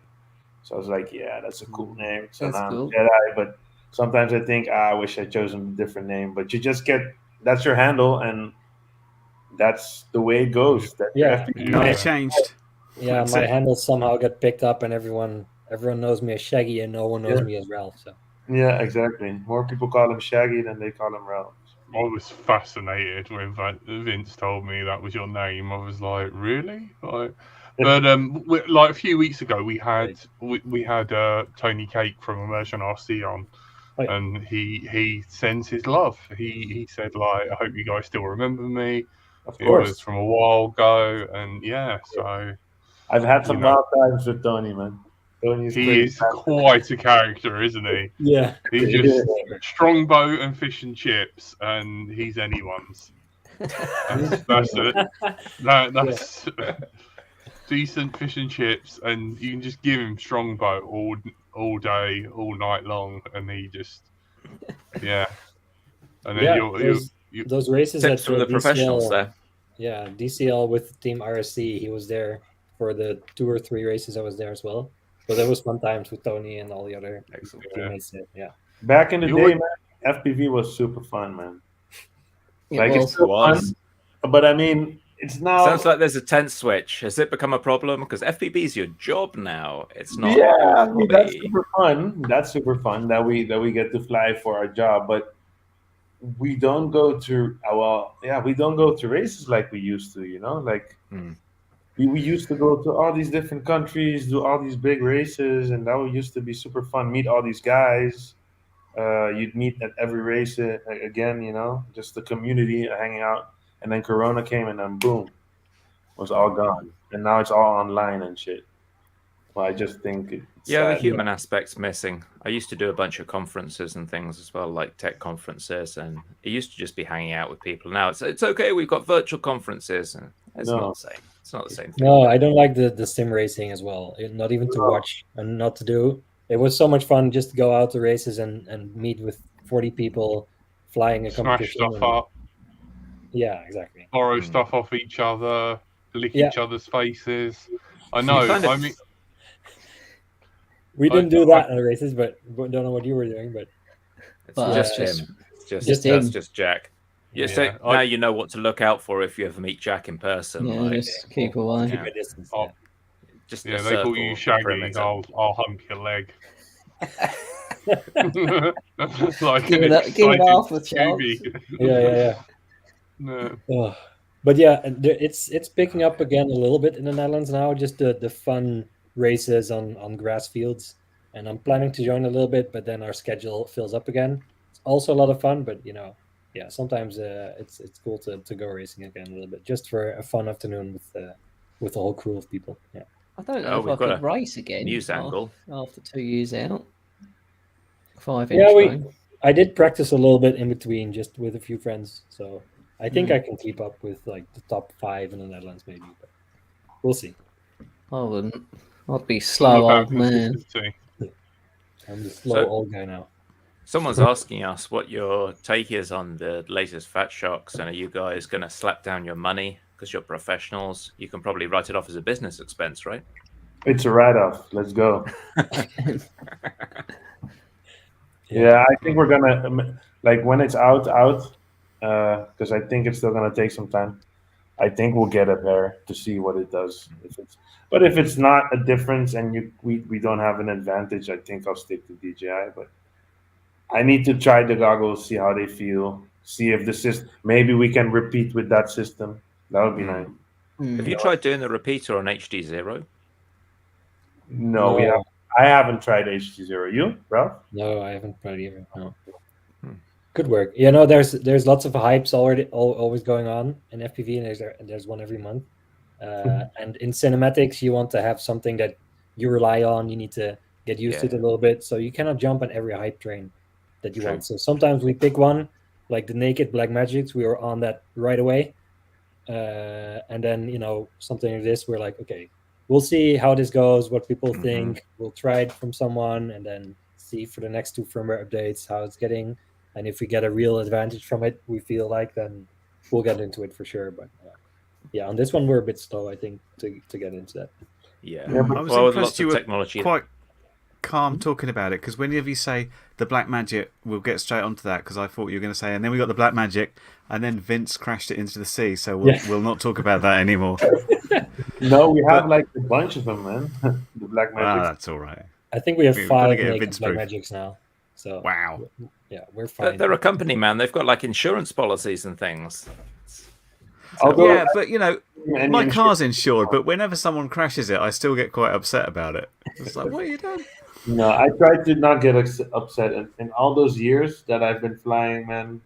So I was like, yeah, that's a cool name. So now I'm Jedi, but sometimes I think, I wish I'd chosen a different name. But you just that's your handle, and that's the way it goes. It changed. Yeah, my handle somehow got picked up, and everyone knows me as Shaggy, and no one knows me as Ralph. So yeah, exactly. More people call him Shaggy than they call him Ralph. I was fascinated when Vince told me that was your name. I was like, really? Like, but like a few weeks ago, we had Tony Cake from Immersion RC on. And he sends his love. He said, like, I hope you guys still remember me. Of course. It was from a while ago, and so I've had some wild times with Tony, man. He is quite a character, isn't he? Yeah. He's just strongbow and fish and chips, and he's anyone's. That's it. That's decent fish and chips, and you can just give him strongbow all day, all night long, and he just, And then those races tips from the professionals there. Yeah, DCL with Team RSC, he was there for the 2 or 3 races I was there as well. So there was fun times with Tony and all the other teammates. Yeah. Back in the day, man, FPV was super fun, man. It's still fun, but I mean, it's now. Sounds like there's a tense switch. Has it become a problem? Because FPV is your job now. It's not. Yeah, I mean, that's super fun. That's super fun that we get to fly for our job, but we don't go to we don't go to races like we used to. You know, like. We used to go to all these different countries, do all these big races, and that used to be super fun. Meet all these guys. You'd meet at every race again, you know, just the community hanging out. And then Corona came, and then boom, was all gone. And now it's all online and shit. Well, I just think it's the human aspect's missing. I used to do a bunch of conferences and things as well, like tech conferences, and it used to just be hanging out with people. Now it's okay. We've got virtual conferences, and it's not the same. It's not the same thing. No, I don't like the sim racing as well. Not even to watch and not to do. It was so much fun just to go out to races and meet with 40 people flying a competition. Smash stuff up. Yeah, exactly. Borrow stuff off each other, lick each other's faces. I know. We didn't do that in the races, but don't know what you were doing. But It's But, just him. It's just him. That's just Jack. Yeah, so now you know what to look out for if you ever meet Jack in person. Yeah, like, just keep away. Keep my distance. Oh, just yeah, a they call circle you of the Shaggy. perimeter. I'll hump your leg. Like Give an it half a Scooby. chance. Yeah. No. But yeah, it's picking up again a little bit in the Netherlands now. Just the fun races on grass fields, and I'm planning to join a little bit, but then our schedule fills up again. It's also a lot of fun, but yeah, sometimes it's cool to go racing again a little bit, just for a fun afternoon with a whole crew of people. Yeah. I don't know if we've I got could a race again news angle. after 2 years out. 5-inch Yeah, drone. I did practice a little bit in between, just with a few friends. So I think Hmm. I can keep up with like the top 5 in the Netherlands, maybe. But we'll see. I wouldn't. I'd be All slow about old man. consistency. I'm the slow So- old guy now. Someone's asking us what your take is on the latest Fat Shocks, and are you guys going to slap down your money because you're professionals? You can probably write it off as a business expense, right? It's a write-off. Let's go. Yeah, I think we're gonna like when it's out, because I think it's still gonna take some time. I think we'll get a pair to see what it does. But if it's not a difference and we don't have an advantage, I think I'll stick to DJI. But I need to try the goggles, see how they feel, see if the system. Maybe we can repeat with that system. That would be nice. Have you tried doing the repeater on HD0? No, we have. I haven't tried HD0. You, Ralph? No, I haven't tried either. No. Good work. Yeah, no, there's lots of hypes always going on in FPV, and there's one every month. And in cinematics, you want to have something that you rely on. You need to get used to it a little bit, so you cannot jump on every hype train that you want. So sometimes we pick one, like the naked Black Magics. We were on that right away, and then something like this, we're like, okay, we'll see how this goes, what people think. We'll try it from someone, and then see for the next 2 firmware updates how it's getting. And if we get a real advantage from it, we feel like, then we'll get into it for sure. But yeah, on this one, we're a bit slow, I think, to get into that. Yeah, I was impressed you were quite calm talking about it, because whenever you say the Black Magic, we'll get straight onto that, because I thought you were going to say, and then we got the Black Magic, and then Vince crashed it into the sea, so we'll not talk about that anymore. No, we have like a bunch of them, man. The Black Magic. That's all right. I think we have We've 5 gotta get a naked Vince Black proof. Magics now. So Wow. Yeah, we're fine. They're a company, man. They've got like insurance policies and things. Yeah, but my car's insured, but whenever someone crashes it, I still get quite upset about it. It's like, what are you doing? No, I tried to not get upset. In all those years that I've been flying, man,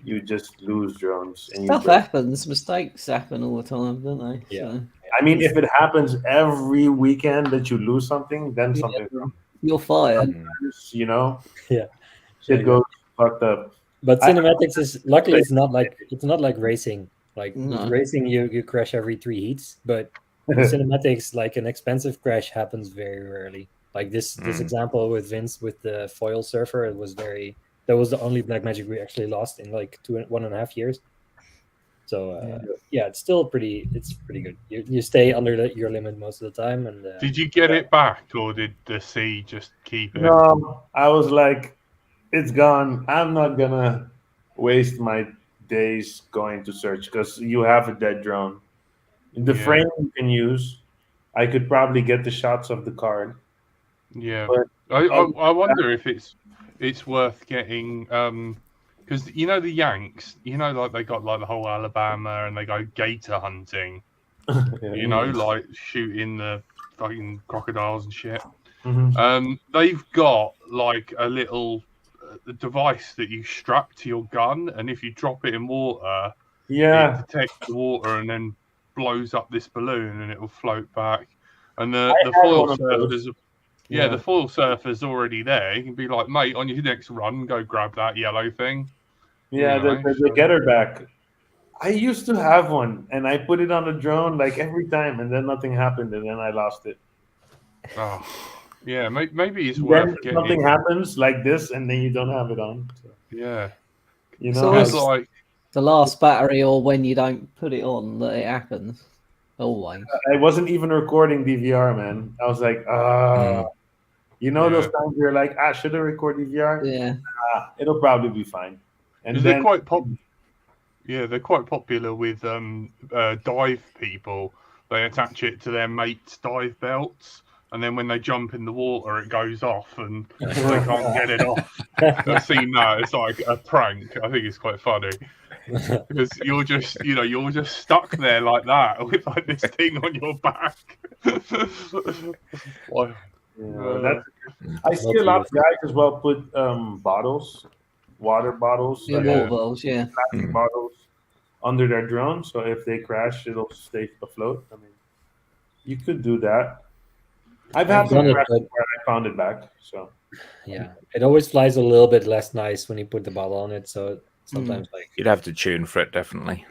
you just lose drones. And Stuff happens. Mistakes happen all the time, don't they? Yeah. So, I mean, if it happens every weekend that you lose something, then something's wrong. you're fired. Yeah. Shit goes fucked up. But cinematics is luckily it's not like racing. Like No. with racing, you crash every 3 heats, but in cinematics, like an expensive crash happens very rarely. Like this example with Vince with the foil surfer, that was the only Black Magic we actually lost in like 1.5 years. So yeah, it's pretty good. You stay under your limit most of the time. And did you get it back, or did the sea just keep it? No, I was like, it's gone. I'm not gonna waste my days going to search, because you have a dead drone. The frame you can use. I could probably get the shots of the card. Yeah, but I wonder if it's worth getting, because the Yanks, like they got like the whole Alabama, and they go gator hunting, like shooting the fucking crocodiles and shit. They've got like a little device that you strap to your gun, and if you drop it in water, it detects the water and then blows up this balloon, and it will float back. And the foil surfers, the foil surfer's already there. You can be like, mate, on your next run, go grab that yellow thing. Yeah, the getter back. I used to have one, and I put it on a drone like every time, and then nothing happened, and then I lost it. Oh, yeah, maybe it's worth getting. Something happens like this, and then you don't have it on. So. Yeah, it's like the last battery, or when you don't put it on, that it happens. Always. I wasn't even recording DVR, man. I was like, those times you're like, should I record DVR? Yeah. it'll probably be fine. And they're then quite they're quite popular with dive people. They attach it to their mates' dive belts, and then when they jump in the water, it goes off, and they can't get it off. I've seen that. It's like a prank. I think it's quite funny because you're just stuck there like that with like this thing on your back. I see a lot of guys as well put bottles, water bottles, water bottles, plastic bottles under their drone, so if they crash, it'll stay afloat. I mean, you could do that. I've had some crashes where I found it back. So yeah, it always flies a little bit less nice when you put the bottle on it. So sometimes like you'd have to tune for it, definitely.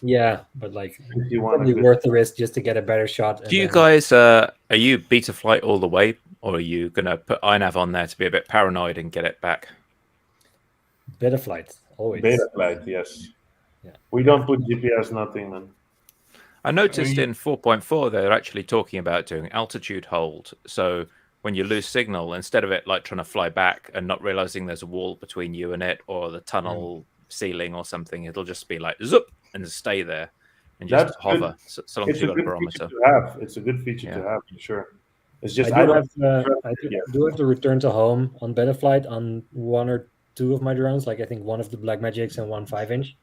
Yeah, but like probably worth the risk just to get a better shot. Do you guys are you Betaflight all the way, or are you gonna put iNav on there to be a bit paranoid and get it back? Betaflight, always. Betaflight, yes. Yeah. We don't put GPS, nothing, man. I noticed in 4.4 they're actually talking about doing altitude hold. So when you lose signal, instead of it like trying to fly back and not realizing there's a wall between you and it, or the tunnel ceiling or something, it'll just be like zoop and stay there and just hover. So long as you've got a barometer. It's a good feature to have, for sure. It's just I do have to return to home on Betaflight on one or two of my drones. Like I think one of the Blackmagics and one 5-inch.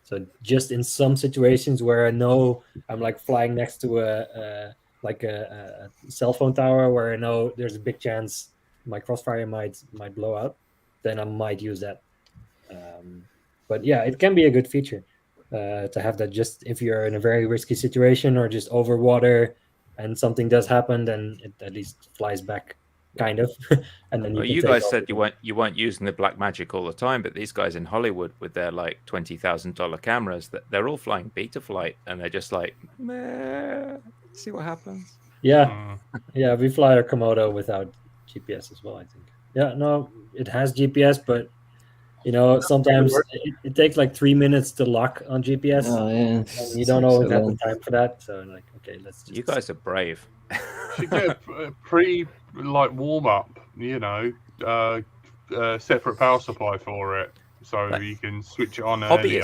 So just in some situations where I know I'm like flying next to a cell phone tower where I know there's a big chance my crossfire might blow out, then I might use that. But yeah, it can be a good feature to have that just if you're in a very risky situation or just over water and something does happen, then it at least flies back, kind of. And then you guys said you weren't using the Blackmagic all the time, but these guys in Hollywood with their like $20,000 cameras, they're all flying Betaflight, and they're just like, meh, see what happens. Yeah, yeah, we fly our Komodo without GPS as well, I think. Yeah, no, it has GPS, but sometimes it takes like 3 minutes to lock on GPS. Oh yeah, and you don't always have the time for that. So like, okay, let's just. You guys are brave. Should get a warm up, separate power supply for it, so you can switch it on earlier.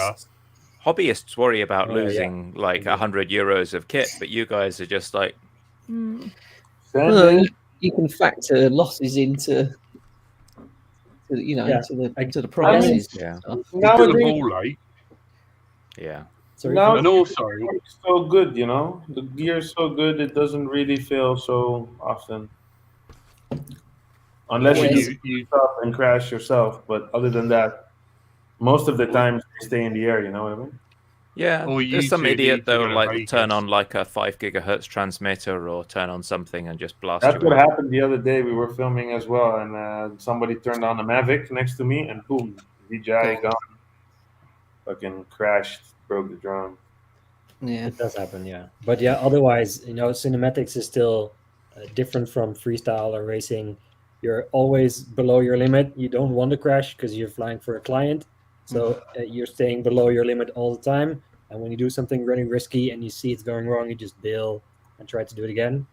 Hobbyists worry about losing like 100 euros of kit, but you guys are just like. Well, you can factor losses into the prices. Nowadays, yeah. Now and also, it's so good, the gear is so good, it doesn't really fail so often, unless you stop and crash yourself. But other than that, most of the time they stay in the air. You know what I mean? Yeah. There's some idiot that will like turn on like a 5 gigahertz transmitter or turn on something and just blast. That's what happened the other day. We were filming as well, and somebody turned on the Mavic next to me, and boom, DJI gone, fucking crashed. Broke the drone. Yeah, it does happen. Yeah, but yeah, otherwise, cinematics is still different from freestyle or racing. You're always below your limit. You don't want to crash because you're flying for a client, so you're staying below your limit all the time. And when you do something really risky and you see it's going wrong, you just bail and try to do it again.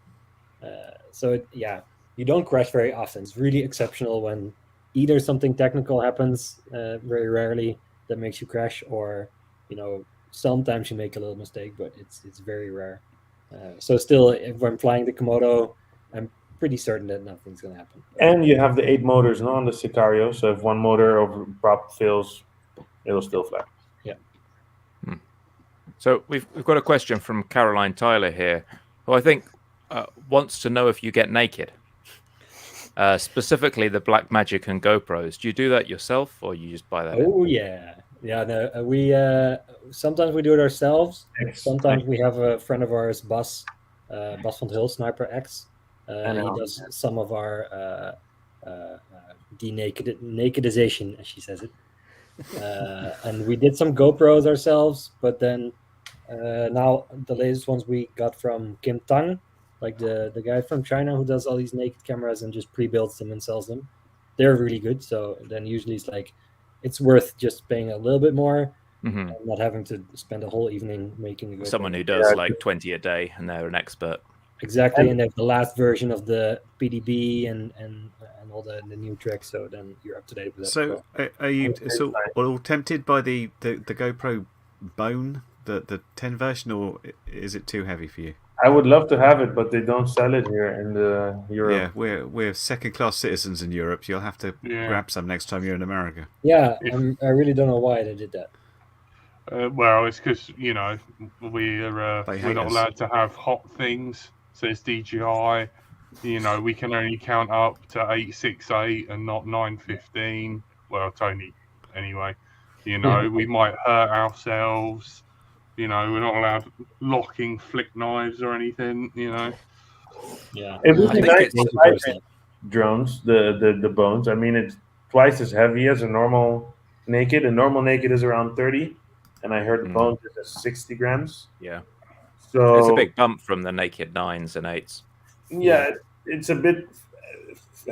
You don't crash very often. It's really exceptional when either something technical happens, very rarely, that makes you crash, or sometimes you make a little mistake, but it's very rare. So still, if I'm flying the Komodo, I'm pretty certain that nothing's going to happen. And you have the 8 motors on the Sicario, so if one motor or prop fails, it'll still fly. Yeah. So we've got a question from Caroline Tyler here, who I think wants to know if you get naked. Specifically the Blackmagic and GoPros. Do you do that yourself, or you just buy that? Oh yeah. Yeah, no, we sometimes we do it ourselves. Sometimes we have a friend of ours, Bas van Hill, Sniper X. He does some of our nakedization, as she says it. And we did some GoPros ourselves, but then now the latest ones we got from Kim Tang, like the guy from China who does all these naked cameras and just pre-builds them and sells them. They're really good. So then usually it's like, it's worth just paying a little bit more and not having to spend a whole evening making a GoPro. Someone who does like 20 a day and they're an expert. Exactly, and they have the last version of the PDB and all the new tracks, so then you're up to date with that. So are you all tempted by the GoPro Bone, the 10 version, or is it too heavy for you? I would love to have it, but they don't sell it here in Europe. Yeah, we're second-class citizens in Europe. You'll have to grab some next time you're in America. Yeah, I really don't know why they did that. Well, it's because we're not allowed to have hot things. Says DJI. We can only count up to 868 and not 915. Well, Tony, anyway. We might hurt ourselves. We're not allowed locking flick knives or anything. Yeah, it would be nice to try drones, the bones. I mean, it's twice as heavy as a normal naked. A normal naked is around 30, and I heard the bones is at 60 grams. Yeah, so it's a big bump from the naked 9s and 8s. Yeah, it's a bit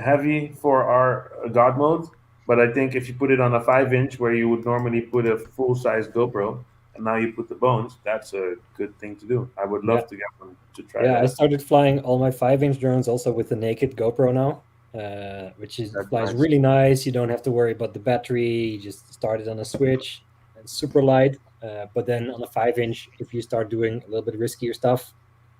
heavy for our God mode, but I think if you put it on a 5-inch where you would normally put a full-size GoPro, and now you put the bones, that's a good thing to do. I would love to get them to try that. I started flying all my 5-inch drones also with the naked GoPro now, which flies really nice. You don't have to worry about the battery. You just start it on a switch. It's super light. But then on a 5-inch, if you start doing a little bit riskier stuff,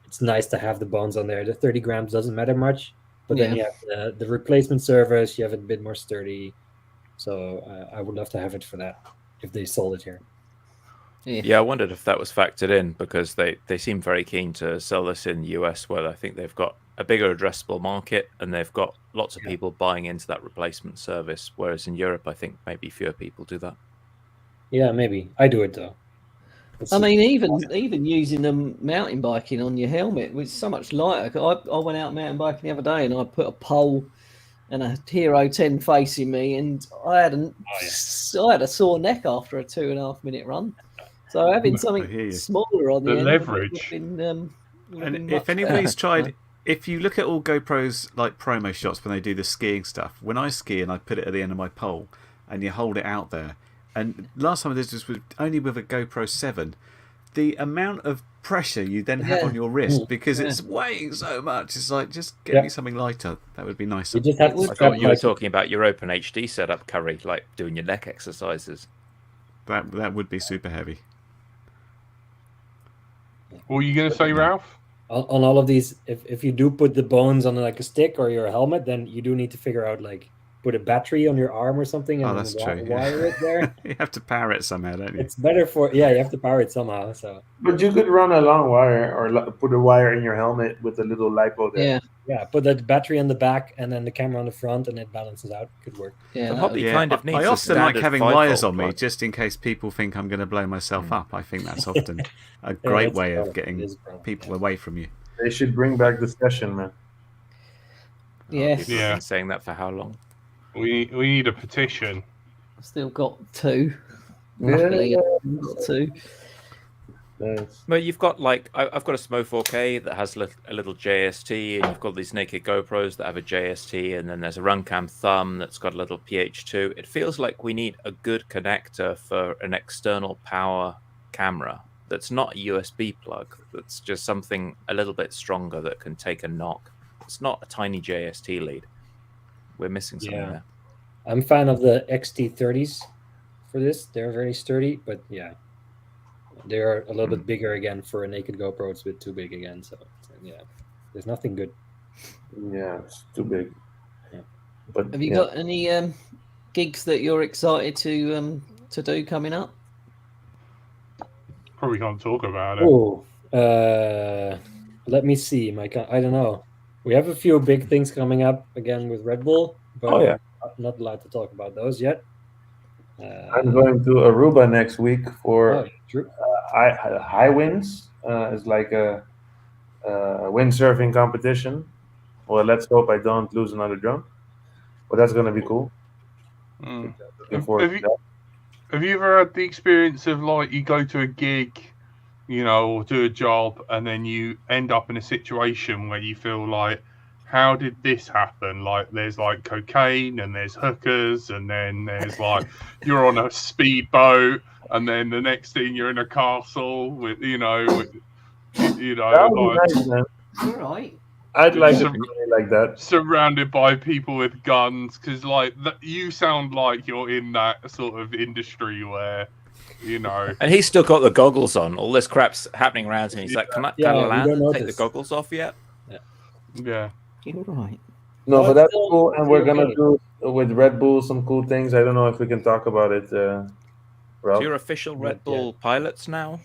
it's nice to have the bones on there. The 30 grams doesn't matter much, but then you have the replacement service. You have it a bit more sturdy. So I would love to have it for that if they sold it here. Yeah, I wondered if that was factored in, because they seem very keen to sell this in the US, where I think they've got a bigger addressable market and they've got lots of people buying into that replacement service, whereas in Europe, I think maybe fewer people do that. Yeah, maybe. I do it though. I mean, even using them mountain biking on your helmet was so much lighter. I went out mountain biking the other day and I put a pole and a Hero 10 facing me, and I had a sore neck after a 2.5 minute run. So having something smaller on the end leverage. And if anybody's tried, if you look at all GoPros like promo shots when they do the skiing stuff, when I ski and I put it at the end of my pole and you hold it out there, and last time I did this was only with a GoPro 7, the amount of pressure you then have on your wrist, because it's weighing so much, it's like, just get me something lighter. That would be nicer. You just have I thought you were talking about your Open HD setup, Curry, like doing your neck exercises. That would be super heavy. What were you going to say, Ralph? On all of these, if you do put the bones on like a stick or your helmet, then you do need to figure out, like, put a battery on your arm or something and that's true. Wire it there. You have to power it somehow, don't you? It's better you have to power it somehow. So, but you could run a long wire or put a wire in your helmet with a little lipo there. Yeah, put that battery on the back and then the camera on the front, and it balances out. Could work. The hobby kind of needs I often like having 5-volt wires on me plug. just in case people think I'm going to blow myself up. I think that's often a great way of getting people away from you. They should bring back the session, man. Yes. You've been saying that for how long? We need a petition. I've still got 2. Luckily, I've got 2. Nice. Well, you've got I've got a Smo 4K that has a little JST, and you've got these naked GoPros that have a JST, and then there's a Runcam Thumb that's got a little PH2. It feels like we need a good connector for an external power camera that's not a USB plug. That's just something a little bit stronger that can take a knock. It's not a tiny JST lead. We're missing something there. I'm a fan of the XT30s for this. They're very sturdy, but they're a little bit bigger again for a naked GoPro. It's a bit too big again. So there's nothing good. Yeah, it's too big. Yeah. But have you got any gigs that you're excited to do coming up? Probably can't talk about it. Oh, let me see, Mike. I don't know. We have a few big things coming up again with Red Bull, but I'm not allowed to talk about those yet. I'm going to Aruba next week for high winds. It's like a windsurfing competition. Well, let's hope I don't lose another drone, but that's going to be cool. Looking forward to that. Have you ever had the experience of, like, you go to a gig, or do a job, and then you end up in a situation where you feel like, how did this happen? Like, there's like cocaine, and there's hookers, and then there's like, you're on a speedboat, and then the next thing you're in a castle with, That would be nice, man. All right. I'd like to play like that. Surrounded by people with guns, because like you sound like you're in that sort of industry where, you know. And he's still got the goggles on. All this crap's happening around him. He's like, "Can I land and take the goggles off yet?" Yeah. You're right. No, but that's cool, and we're gonna do with Red Bull some cool things. I don't know if we can talk about it, Ralph. So you're official Red Bull pilots now?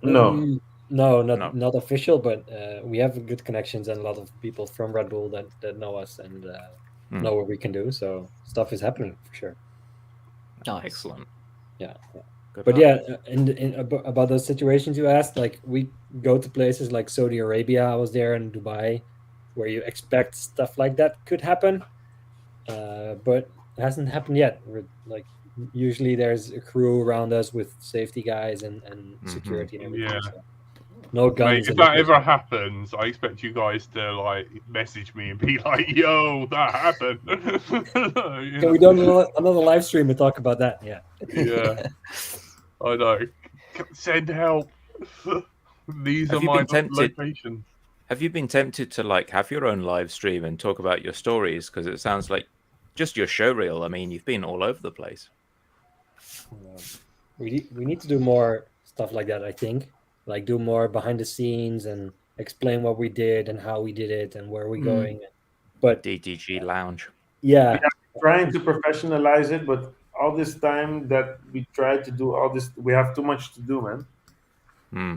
No, not official, but we have good connections and a lot of people from Red Bull that know us and know what we can do. So stuff is happening for sure. Nice. Excellent. Yeah. But about those situations you asked, like we go to places like Saudi Arabia. I was there in Dubai, where you expect stuff like that could happen, but it hasn't happened yet. Like usually there's a crew around us with safety guys and security and everything. Yeah. So no guns. Mate, if that ever happens, I expect you guys to like message me and be like, "Yo, that happened." Can we do another live stream and talk about that? Yeah. Yeah. I know. Send help. These are my locations. Have you been tempted to like have your own live stream and talk about your stories? Because it sounds like just your show reel. I mean, you've been all over the place. We need to do more stuff like that. I think, like do more behind the scenes and explain what we did and how we did it and where we're going. But DDG Lounge. Yeah, trying to professionalize it, but all this time that we tried to do all this, we have too much to do, man.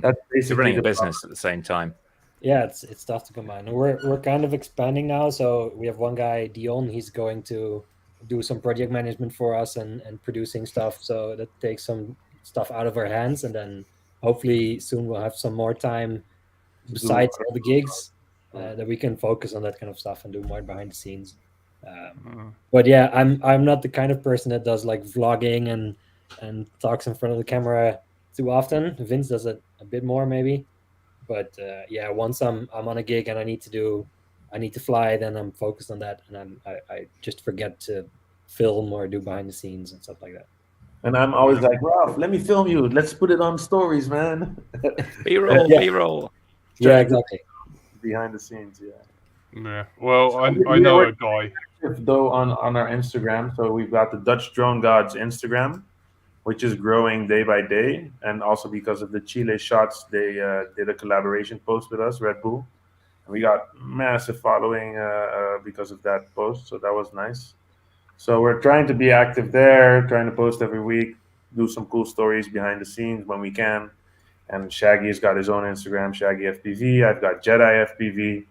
That's basically running a business at the same time. Yeah, it's tough to combine. We're kind of expanding now, so we have one guy, Dion. He's going to do some project management for us and producing stuff. So that takes some stuff out of our hands, and then hopefully soon we'll have some more time besides all the gigs that we can focus on that kind of stuff and do more behind the scenes. But yeah, I'm not the kind of person that does like vlogging and talks in front of the camera too often. Vince does it a bit more maybe, but yeah, once I'm on a gig and I need to fly, then I'm focused on that, and I just forget to film or do behind the scenes and stuff like that. And I'm always like, Ralph, let me film you. Let's put it on stories, man. B-roll, B-roll. Yeah, exactly. Behind the scenes, yeah. Yeah. Well, I know a guy. Though on our Instagram, so we've got the Dutch Drone Gods Instagram, which is growing day by day, and also because of the Chile shots, they did a collaboration post with us, Red Bull, and we got massive following because of that post, so that was nice. So we're trying to be active there, trying to post every week, do some cool stories behind the scenes when we can. And Shaggy's got his own Instagram, Shaggy FPV. I've got Jedi FPV.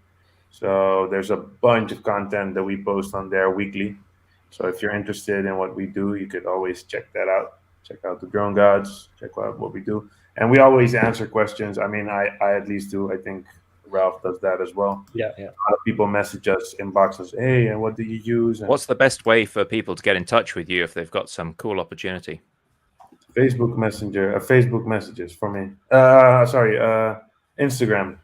So there's a bunch of content that we post on there weekly. So if you're interested in what we do, you could always check that out. Check out the Drone Gods, check out what we do. And we always answer questions. I mean, I at least do. I think Ralph does that as well. Yeah. A lot of people message us, inbox us, hey, and what do you use? And what's the best way for people to get in touch with you if they've got some cool opportunity? Facebook Messenger, Facebook messages for me. Instagram.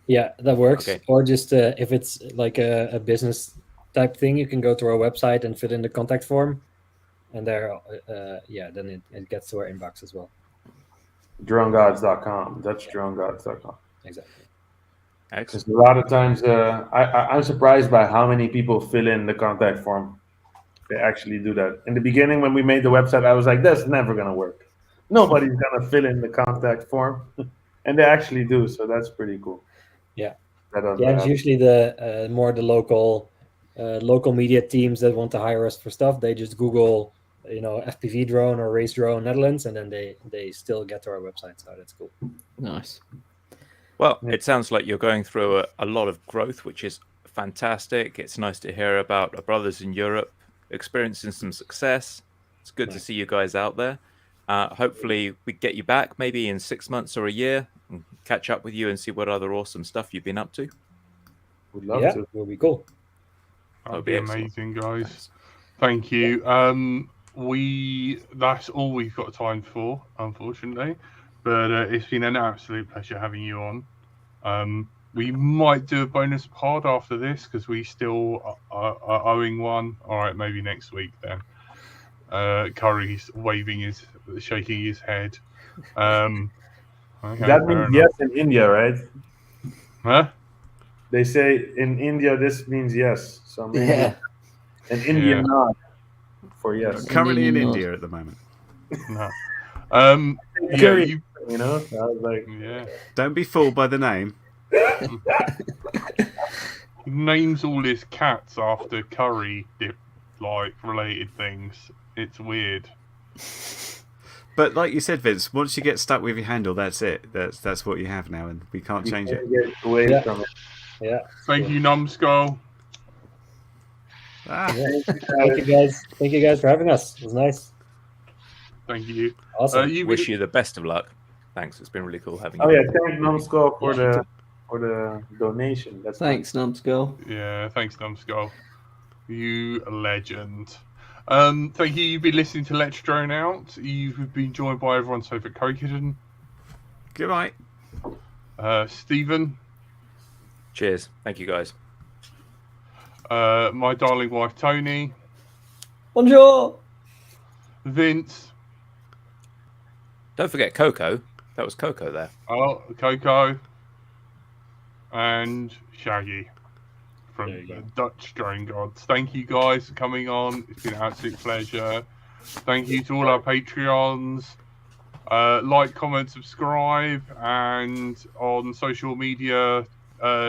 Yeah, that works. Okay. Or just if it's like a business type thing, you can go to our website and fill in the contact form, and there, then it gets to our inbox as well. DroneGods.com. That's DroneGods.com. Exactly. Because a lot of times, I'm surprised by how many people fill in the contact form. They actually do that. In the beginning, when we made the website, I was like, that's never going to work. Nobody's going to fill in the contact form. And they actually do. So that's pretty cool. Yeah. It's usually the local media teams that want to hire us for stuff. They just Google, FPV drone or race drone Netherlands, and then they still get to our website. So that's cool. Nice. Well, it sounds like you're going through a lot of growth, which is fantastic. It's nice to hear about our brothers in Europe experiencing some success. It's good to see you guys out there. Hopefully we get you back maybe in 6 months or a year and catch up with you and see what other awesome stuff you've been up to. Would love to. Will be cool. That'd be amazing, guys. Thanks. Thank you. That's all we've got time for, unfortunately. But it's been an absolute pleasure having you on. We might do a bonus pod after this because we still are owing one. All right, maybe next week then. Curry's shaking his head. That means yes in India, right? Huh? They say in India this means yes. So maybe Yeah. an Indian Yeah. nod for yes. Currently in Indian India at the moment. No. Yeah, Curry, you know. I was like, yeah. Don't be fooled by the name. He names all his cats after curry dip, like related things. It's weird. But like you said, Vince, once you get stuck with your handle, that's it. That's what you have now, and we can't you change it. can't get away Yeah. from it. Yeah. Thank you, Numbskull. Ah, Yeah. Thank you guys. Thank you guys for having us. It was nice. Thank you. Awesome. Wish you the best of luck. Thanks. It's been really cool having you. Oh yeah, thank Numbskull for the donation. That's Thanks, Numbskull. Yeah, thanks, Numbskull. You a legend. Thank you. You've been listening to Let's Drone Out. You've been joined by everyone's favourite Kokiden. goodbye. Stephen. Cheers. Thank you, guys. My darling wife, Tony. Bonjour. Vince. Don't forget Coco. That was Coco there. Oh, Coco. And Shaggy from the Dutch Drone Gods. Thank you guys for coming on. It's been an absolute pleasure. Thank you to all our Patreons. Like, comment, subscribe, and on social media,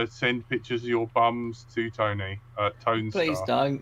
send pictures of your bums to Tony. Tone Please Star. don't.